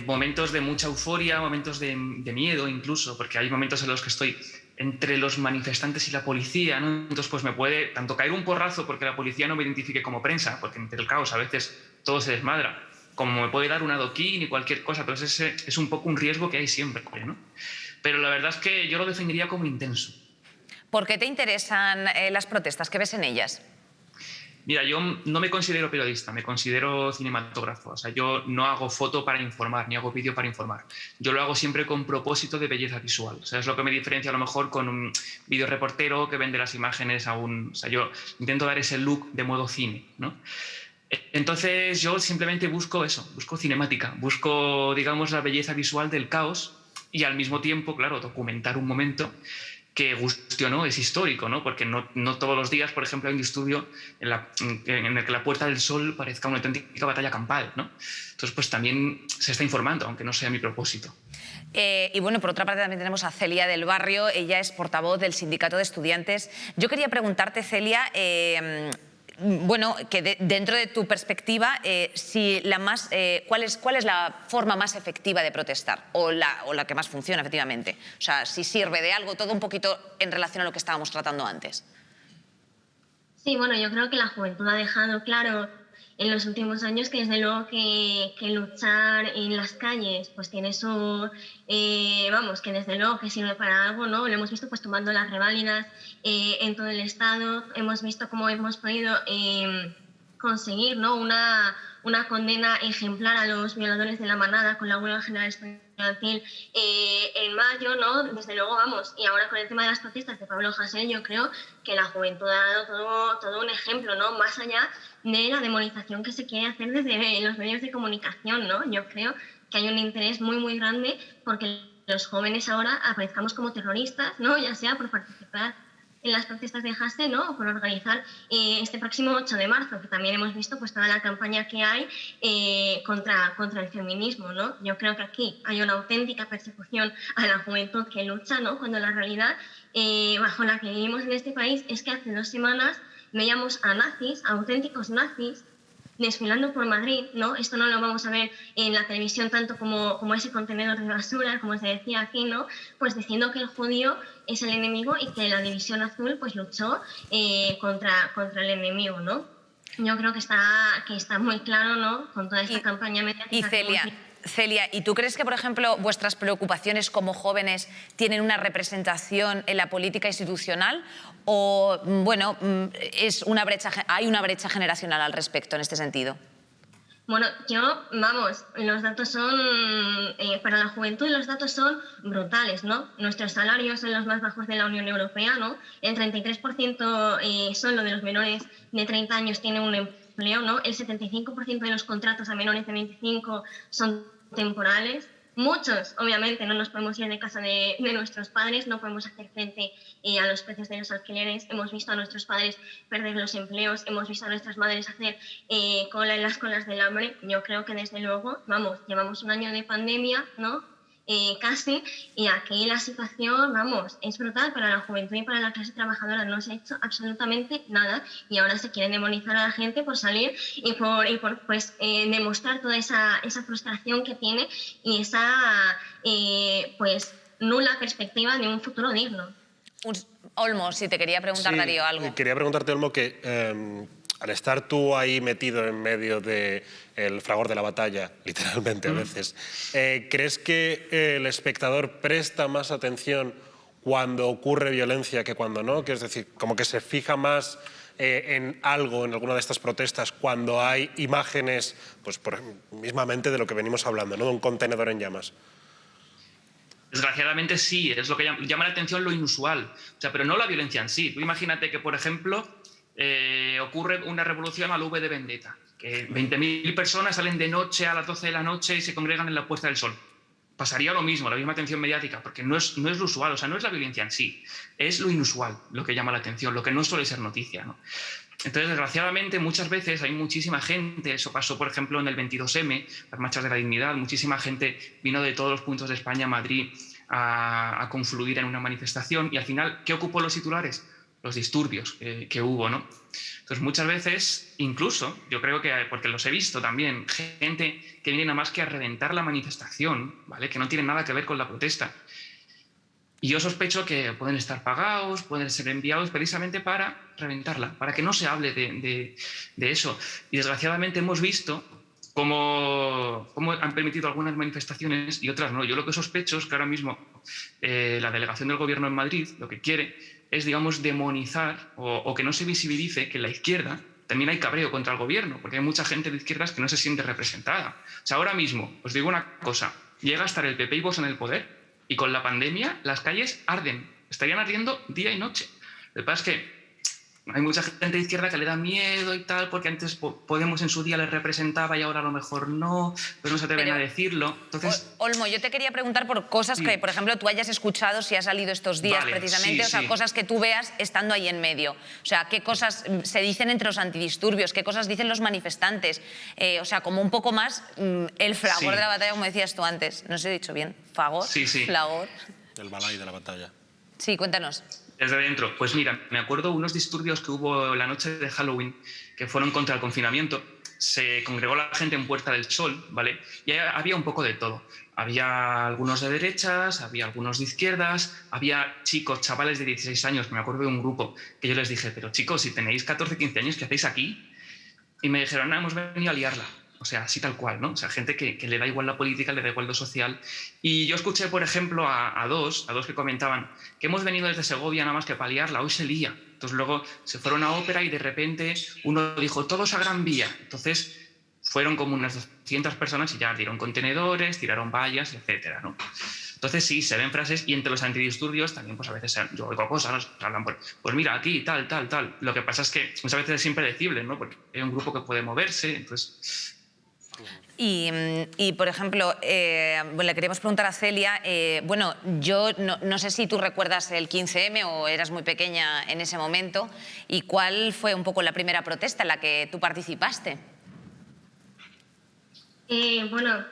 Momentos de mucha euforia, momentos de miedo incluso, porque hay momentos en los que estoy entre los manifestantes y la policía, ¿no? Entonces pues me puede tanto caer un porrazo porque la policía no me identifique como prensa, porque entre el caos a veces todo se desmadra, como me puede dar un adoquín y cualquier cosa. Entonces ese es un poco un riesgo que hay siempre, ¿no? Pero la verdad es que yo lo definiría como intenso. ¿Por qué te interesan las protestas? ¿Qué ves en ellas? Mira, yo no me considero periodista, me considero cinematógrafo. O sea, yo no hago foto para informar, ni hago vídeo para informar. Yo lo hago siempre con propósito de belleza visual. O sea, es lo que me diferencia a lo mejor con un videoreportero que vende las imágenes a un... O sea, yo intento dar ese look de modo cine, ¿no? Entonces yo simplemente busco eso, busco cinemática, busco, digamos, la belleza visual del caos y al mismo tiempo, claro, documentar un momento que guste o no, es histórico, ¿no? Porque no todos los días, por ejemplo, hay un disturbio en el que la Puerta del Sol parezca una auténtica batalla campal, ¿no? Entonces, pues también se está informando, aunque no sea mi propósito. Y bueno, por otra parte también tenemos a Celia del Barrio, ella es portavoz del Sindicato de Estudiantes. Yo quería preguntarte, Celia, bueno, que dentro de tu perspectiva, ¿cuál es la forma más efectiva de protestar? O la que más funciona, efectivamente. O sea, si sirve de algo, todo un poquito en relación a lo que estábamos tratando antes. Sí, bueno, yo creo que la juventud ha dejado claro en los últimos años que desde luego que luchar en las calles pues tiene su... que desde luego que sirve para algo, ¿no? Lo hemos visto pues tomando las reválidas en todo el Estado, hemos visto cómo hemos podido conseguir, ¿no? una condena ejemplar a los violadores de la manada con la huelga general española estudiantil en mayo, ¿no? Desde luego, vamos, y ahora con el tema de las protestas de Pablo Hasél, yo creo que la juventud ha dado todo un ejemplo, ¿no? Más allá de la demonización que se quiere hacer desde los medios de comunicación, ¿no? Yo creo que hay un interés muy, muy grande porque los jóvenes ahora aparezcamos como terroristas, ¿no? Ya sea por participar en las protestas de Hasél, ¿no? O por organizar este próximo 8 de marzo, que también hemos visto pues toda la campaña que hay contra el feminismo, ¿no? Yo creo que aquí hay una auténtica persecución a la juventud que lucha, ¿no? Cuando la realidad bajo la que vivimos en este país es que hace 2 semanas veíamos a nazis, a auténticos nazis, desfilando por Madrid, ¿no? Esto no lo vamos a ver en la televisión tanto como ese contenedor de basura, como se decía aquí, ¿no? Pues diciendo que el judío es el enemigo y que la División Azul pues luchó contra el enemigo, ¿no? Yo creo que está muy claro, ¿no? Con toda esta campaña mediática. Y Celia, ¿y tú crees que, por ejemplo, vuestras preocupaciones como jóvenes tienen una representación en la política institucional? ¿O, bueno, hay una brecha generacional al respecto en este sentido? Bueno, los datos son, para la juventud los datos son brutales, ¿no? Nuestros salarios son los más bajos de la Unión Europea, ¿no? El 33% solo de los menores de 30 años tienen un empleo, ¿no? El 75% de los contratos a menores de 25 son temporales. Muchos, obviamente, no nos podemos ir de casa de nuestros padres, no podemos hacer frente a los precios de los alquileres. Hemos visto a nuestros padres perder los empleos, hemos visto a nuestras madres hacer cola en las colas del hambre. Yo creo que, desde luego, llevamos un año de pandemia, ¿no? Casi, y aquí la situación, es brutal para la juventud y para la clase trabajadora. No se ha hecho absolutamente nada y ahora se quiere demonizar a la gente por salir y por demostrar toda esa frustración que tiene y esa nula perspectiva de un futuro digno. Olmo, si te quería preguntar, Darío, algo. Quería preguntarte, Olmo, que al estar tú ahí metido en medio del fragor de la batalla, literalmente a veces, ¿crees que el espectador presta más atención cuando ocurre violencia que cuando no? Que es decir, como que se fija más en algo, en alguna de estas protestas, cuando hay imágenes, pues mismamente de lo que venimos hablando, ¿no? De un contenedor en llamas. Desgraciadamente sí, es lo que llama la atención lo inusual, pero no la violencia en sí. Tú imagínate que, por ejemplo, ocurre una revolución al V de Vendetta, que 20.000 personas salen de noche a las 12 de la noche y se congregan en la Puesta del Sol. Pasaría lo mismo, la misma atención mediática, porque no es lo usual, no es la violencia en sí, es lo inusual lo que llama la atención, lo que no suele ser noticia, ¿no? Entonces, desgraciadamente, muchas veces hay muchísima gente, eso pasó, por ejemplo, en el 22M, las marchas de la dignidad, muchísima gente vino de todos los puntos de España a Madrid a confluir en una manifestación y al final, ¿qué ocupó los titulares? Los disturbios que hubo, ¿no? Entonces, muchas veces, incluso, yo creo que, porque los he visto también, gente que viene nada más que a reventar la manifestación, ¿vale? Que no tiene nada que ver con la protesta. Y yo sospecho que pueden estar pagados, pueden ser enviados precisamente para reventarla, para que no se hable de eso. Y desgraciadamente hemos visto cómo han permitido algunas manifestaciones y otras no. Yo lo que sospecho es que ahora mismo la delegación del Gobierno en Madrid lo que quiere es, digamos, demonizar o que no se visibilice que en la izquierda también hay cabreo contra el Gobierno, porque hay mucha gente de izquierdas que no se siente representada. O sea, ahora mismo, os digo una cosa, llega a estar el PP y Vox en el poder y con la pandemia las calles arden, estarían ardiendo día y noche. Lo que pasa es que hay mucha gente de izquierda que le da miedo y tal, porque antes Podemos en su día les representaba y ahora a lo mejor no, pero no se atreven a decirlo. Entonces, Olmo, yo te quería preguntar por cosas que, por ejemplo, tú hayas escuchado si has salido estos días precisamente, cosas que tú veas estando ahí en medio. O sea, qué cosas se dicen entre los antidisturbios, qué cosas dicen los manifestantes. O sea, como un poco más el fragor de la batalla, como decías tú antes. No sé si he dicho bien. ¿Fagor? Flagor. El balay de la batalla. Sí, cuéntanos. Desde dentro, pues mira, me acuerdo unos disturbios que hubo la noche de Halloween, que fueron contra el confinamiento. Se congregó la gente en Puerta del Sol, ¿vale? Y había un poco de todo. Había algunos de derechas, había algunos de izquierdas, había chicos, chavales de 16 años, me acuerdo de un grupo, que yo les dije, pero chicos, si tenéis 14, 15 años, ¿qué hacéis aquí? Y me dijeron, no, hemos venido a liarla. O sea, así tal cual, ¿no? O sea, gente que le da igual la política, le da igual lo social. Y yo escuché, por ejemplo, a dos que comentaban que hemos venido desde Segovia nada más que para liarla, hoy se lía. Entonces luego se fueron a ópera y de repente uno dijo, todos a Gran Vía. Entonces fueron como unas 200 personas y ya dieron contenedores, tiraron vallas, etcétera, ¿no? Entonces sí, se ven frases y entre los antidisturbios también pues a veces yo oigo cosas, hablan pues mira, aquí, tal, tal, tal. Lo que pasa es que muchas veces es impredecible, ¿no? Porque hay un grupo que puede moverse, entonces... Y por ejemplo, le queríamos preguntar a Celia, bueno, yo no sé si tú recuerdas el 15M o eras muy pequeña en ese momento, y cuál fue un poco la primera protesta en la que tú participaste. Bueno,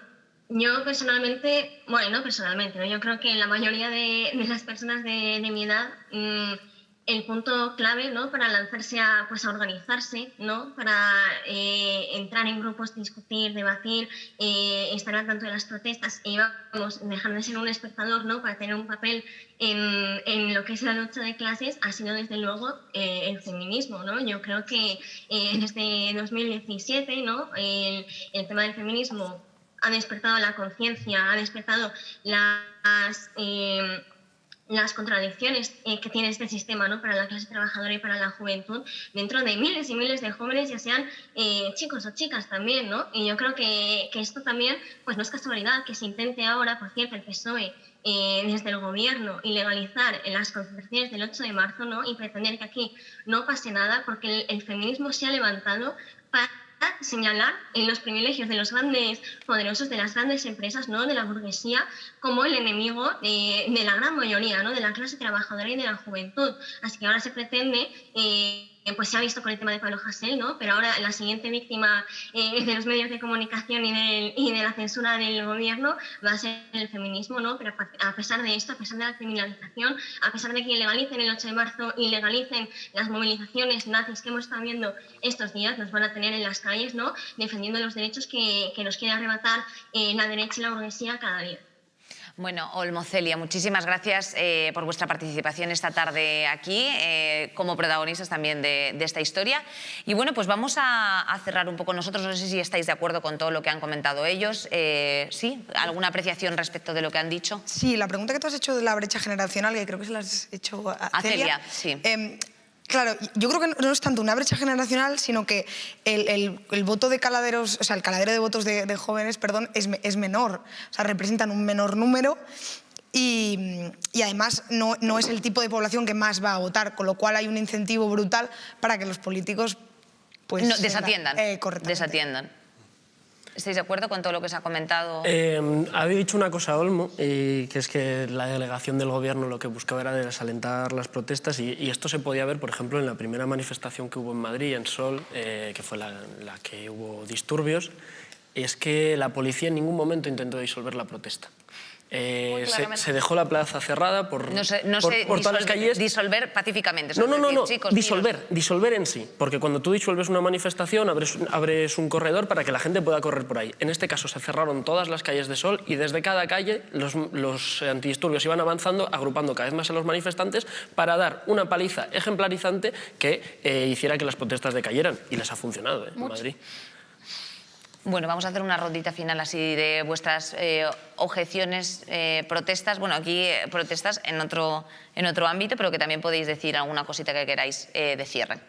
yo personalmente, bueno, no personalmente, ¿no? Yo creo que la mayoría de las personas de mi edad, el punto clave, ¿no?, para lanzarse a organizarse, ¿no?, para entrar en grupos, discutir, debatir, estar al tanto de las protestas y dejar de ser un espectador, ¿no?, para tener un papel en lo que es la lucha de clases, ha sido desde luego el feminismo, ¿no? Yo creo que desde 2017, ¿no?, el tema del feminismo ha despertado la conciencia, ha despertado las contradicciones que tiene este sistema, ¿no?, para la clase trabajadora y para la juventud, dentro de miles y miles de jóvenes, ya sean chicos o chicas también, ¿no? Y yo creo que esto también pues no es casualidad que se intente ahora, por cierto, el PSOE, desde el gobierno, ilegalizar las concentraciones del 8 de marzo, ¿no?, y pretender que aquí no pase nada, porque el feminismo se ha levantado para señalar los privilegios de los grandes poderosos, de las grandes empresas, ¿no?, de la burguesía, como el enemigo de la gran mayoría, ¿no?, de la clase trabajadora y de la juventud. Así que ahora se pretende, pues se ha visto con el tema de Pablo Hasél, ¿no?, pero ahora la siguiente víctima de los medios de comunicación y de la censura del gobierno va a ser el feminismo, ¿no? Pero a pesar de esto, a pesar de la criminalización, a pesar de que ilegalicen el 8 de marzo, ilegalicen las movilizaciones nazis que hemos estado viendo estos días, nos van a tener en las calles, ¿no?, defendiendo los derechos que nos quiere arrebatar la derecha y la burguesía cada día. Bueno, Olmo, Celia, muchísimas gracias por vuestra participación esta tarde aquí, como protagonistas también de esta historia. Y bueno, pues vamos a cerrar un poco nosotros. No sé si estáis de acuerdo con todo lo que han comentado ellos. ¿Sí? ¿Alguna apreciación respecto de lo que han dicho? Sí, la pregunta que tú has hecho de la brecha generacional, que creo que se la has hecho a Celia. Sí. Claro, yo creo que no es tanto una brecha generacional, sino que el voto de caladeros, o sea, el caladero de votos de jóvenes, perdón, es menor. O sea, representan un menor número y además no es el tipo de población que más va a votar, con lo cual hay un incentivo brutal para que los políticos pues no, desatiendan. Correctamente. Desatiendan. ¿Estáis de acuerdo con todo lo que se ha comentado? Había dicho una cosa, Olmo, que es que la delegación del gobierno lo que buscaba era desalentar las protestas y esto se podía ver, por ejemplo, en la primera manifestación que hubo en Madrid, en Sol, que fue la que hubo disturbios, es que la policía en ningún momento intentó disolver la protesta. Se dejó la plaza cerrada por todas las calles. Disolver pacíficamente. No, chicos, disolver en sí. Porque cuando tú disuelves una manifestación, abres un corredor para que la gente pueda correr por ahí. En este caso se cerraron todas las calles de Sol y desde cada calle los antidisturbios iban avanzando, agrupando cada vez más a los manifestantes para dar una paliza ejemplarizante que hiciera que las protestas decayeran. Y les ha funcionado en Madrid. Bueno, vamos a hacer una rondita final así de vuestras objeciones, protestas. Bueno, aquí protestas en otro ámbito, pero que también podéis decir alguna cosita que queráis de cierre.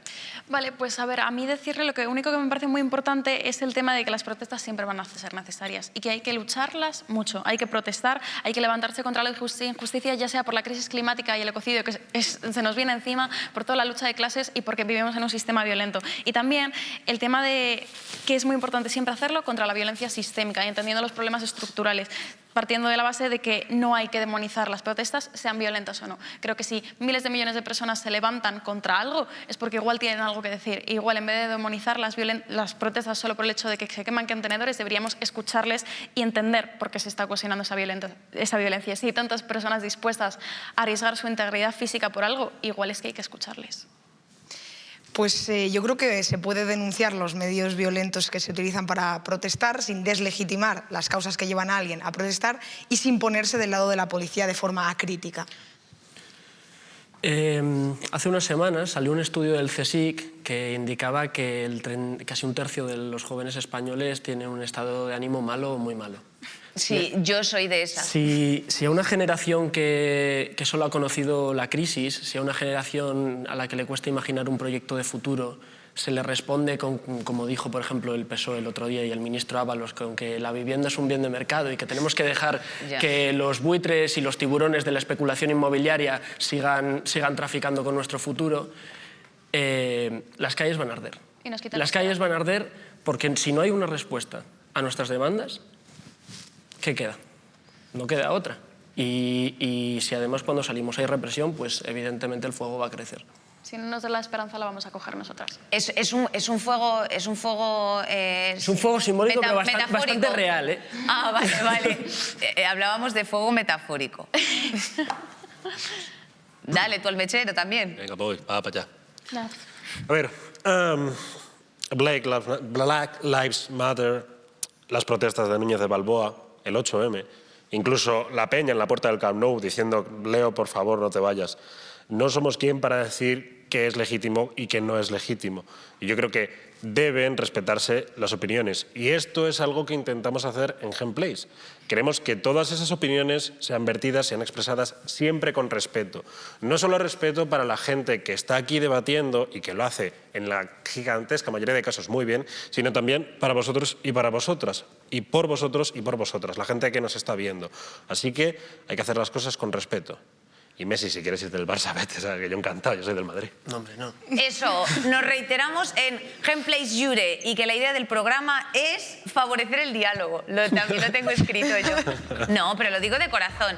Vale, pues a ver, a mí de cierre lo único que me parece muy importante es el tema de que las protestas siempre van a ser necesarias y que hay que lucharlas mucho. Hay que protestar, hay que levantarse contra la injusticia, ya sea por la crisis climática y el ecocidio que se nos viene encima, por toda la lucha de clases y porque vivimos en un sistema violento. Y también el tema de que es muy importante siempre hacerlo contra la violencia sistémica y entendiendo los problemas estructurales, partiendo de la base de que no hay que demonizar las protestas, sean violentas o no. Creo que si miles de millones de personas se levantan contra algo, es porque igual tienen algo que decir. Igual, en vez de demonizar las protestas solo por el hecho de que se queman contenedores, deberíamos escucharles y entender por qué se está ocasionando esa violencia. Si hay tantas personas dispuestas a arriesgar su integridad física por algo, igual es que hay que escucharles. Pues yo creo que se puede denunciar los medios violentos que se utilizan para protestar sin deslegitimar las causas que llevan a alguien a protestar y sin ponerse del lado de la policía de forma acrítica. Hace unas semanas salió un estudio del CSIC que indicaba que casi un tercio de los jóvenes españoles tienen un estado de ánimo malo o muy malo. Sí, yo soy de esa. Si a una generación que solo ha conocido la crisis, si a una generación a la que le cuesta imaginar un proyecto de futuro, se le responde como dijo, por ejemplo, el PSOE el otro día y el ministro Ábalos, con que la vivienda es un bien de mercado y que tenemos que dejar que los buitres y los tiburones de la especulación inmobiliaria sigan traficando con nuestro futuro, las calles van a arder. Las calles van a arder porque si no hay una respuesta a nuestras demandas, ¿qué queda? No queda otra. Y si además cuando salimos hay represión, pues evidentemente el fuego va a crecer. Si no nos da la esperanza, la vamos a coger nosotras. Es un fuego simbólico, pero bastante real, ¿eh? Ah, vale. Hablábamos de fuego metafórico. Dale, tú al mechero también. Venga, voy, va para allá. No. A ver, Black Lives Matter, las protestas de Núñez de Balboa, el 8M, incluso la peña en la puerta del Camp Nou diciendo, Leo, por favor, no te vayas. No somos quien para decir qué es legítimo y qué no es legítimo. Y yo creo que deben respetarse las opiniones. Y esto es algo que intentamos hacer en Genplace. Queremos que todas esas opiniones sean vertidas, sean expresadas siempre con respeto. No solo respeto para la gente que está aquí debatiendo y que lo hace en la gigantesca mayoría de casos muy bien, sino también para vosotros y para vosotras. Y por vosotros y por vosotras, la gente que nos está viendo. Así que hay que hacer las cosas con respeto. Y Messi, si quieres ir del Barça, vete, ¿sabes? Que yo encantado, yo soy del Madrid. No, hombre, no. Eso, nos reiteramos en Genplace Jure y que la idea del programa es favorecer el diálogo. También lo tengo escrito yo. No, pero lo digo de corazón.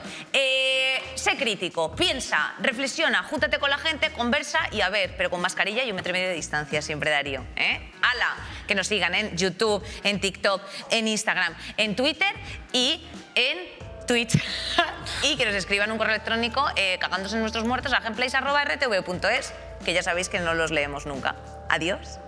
Sé crítico, piensa, reflexiona, júntate con la gente, conversa y a ver, pero con mascarilla y un metro y medio de distancia siempre, Darío. ¡Hala! Que nos sigan en YouTube, en TikTok, en Instagram, en Twitter y en Twitch. Y que nos escriban un correo electrónico cagándose en nuestros muertos a genplace@rtv.es, que ya sabéis que no los leemos nunca. Adiós.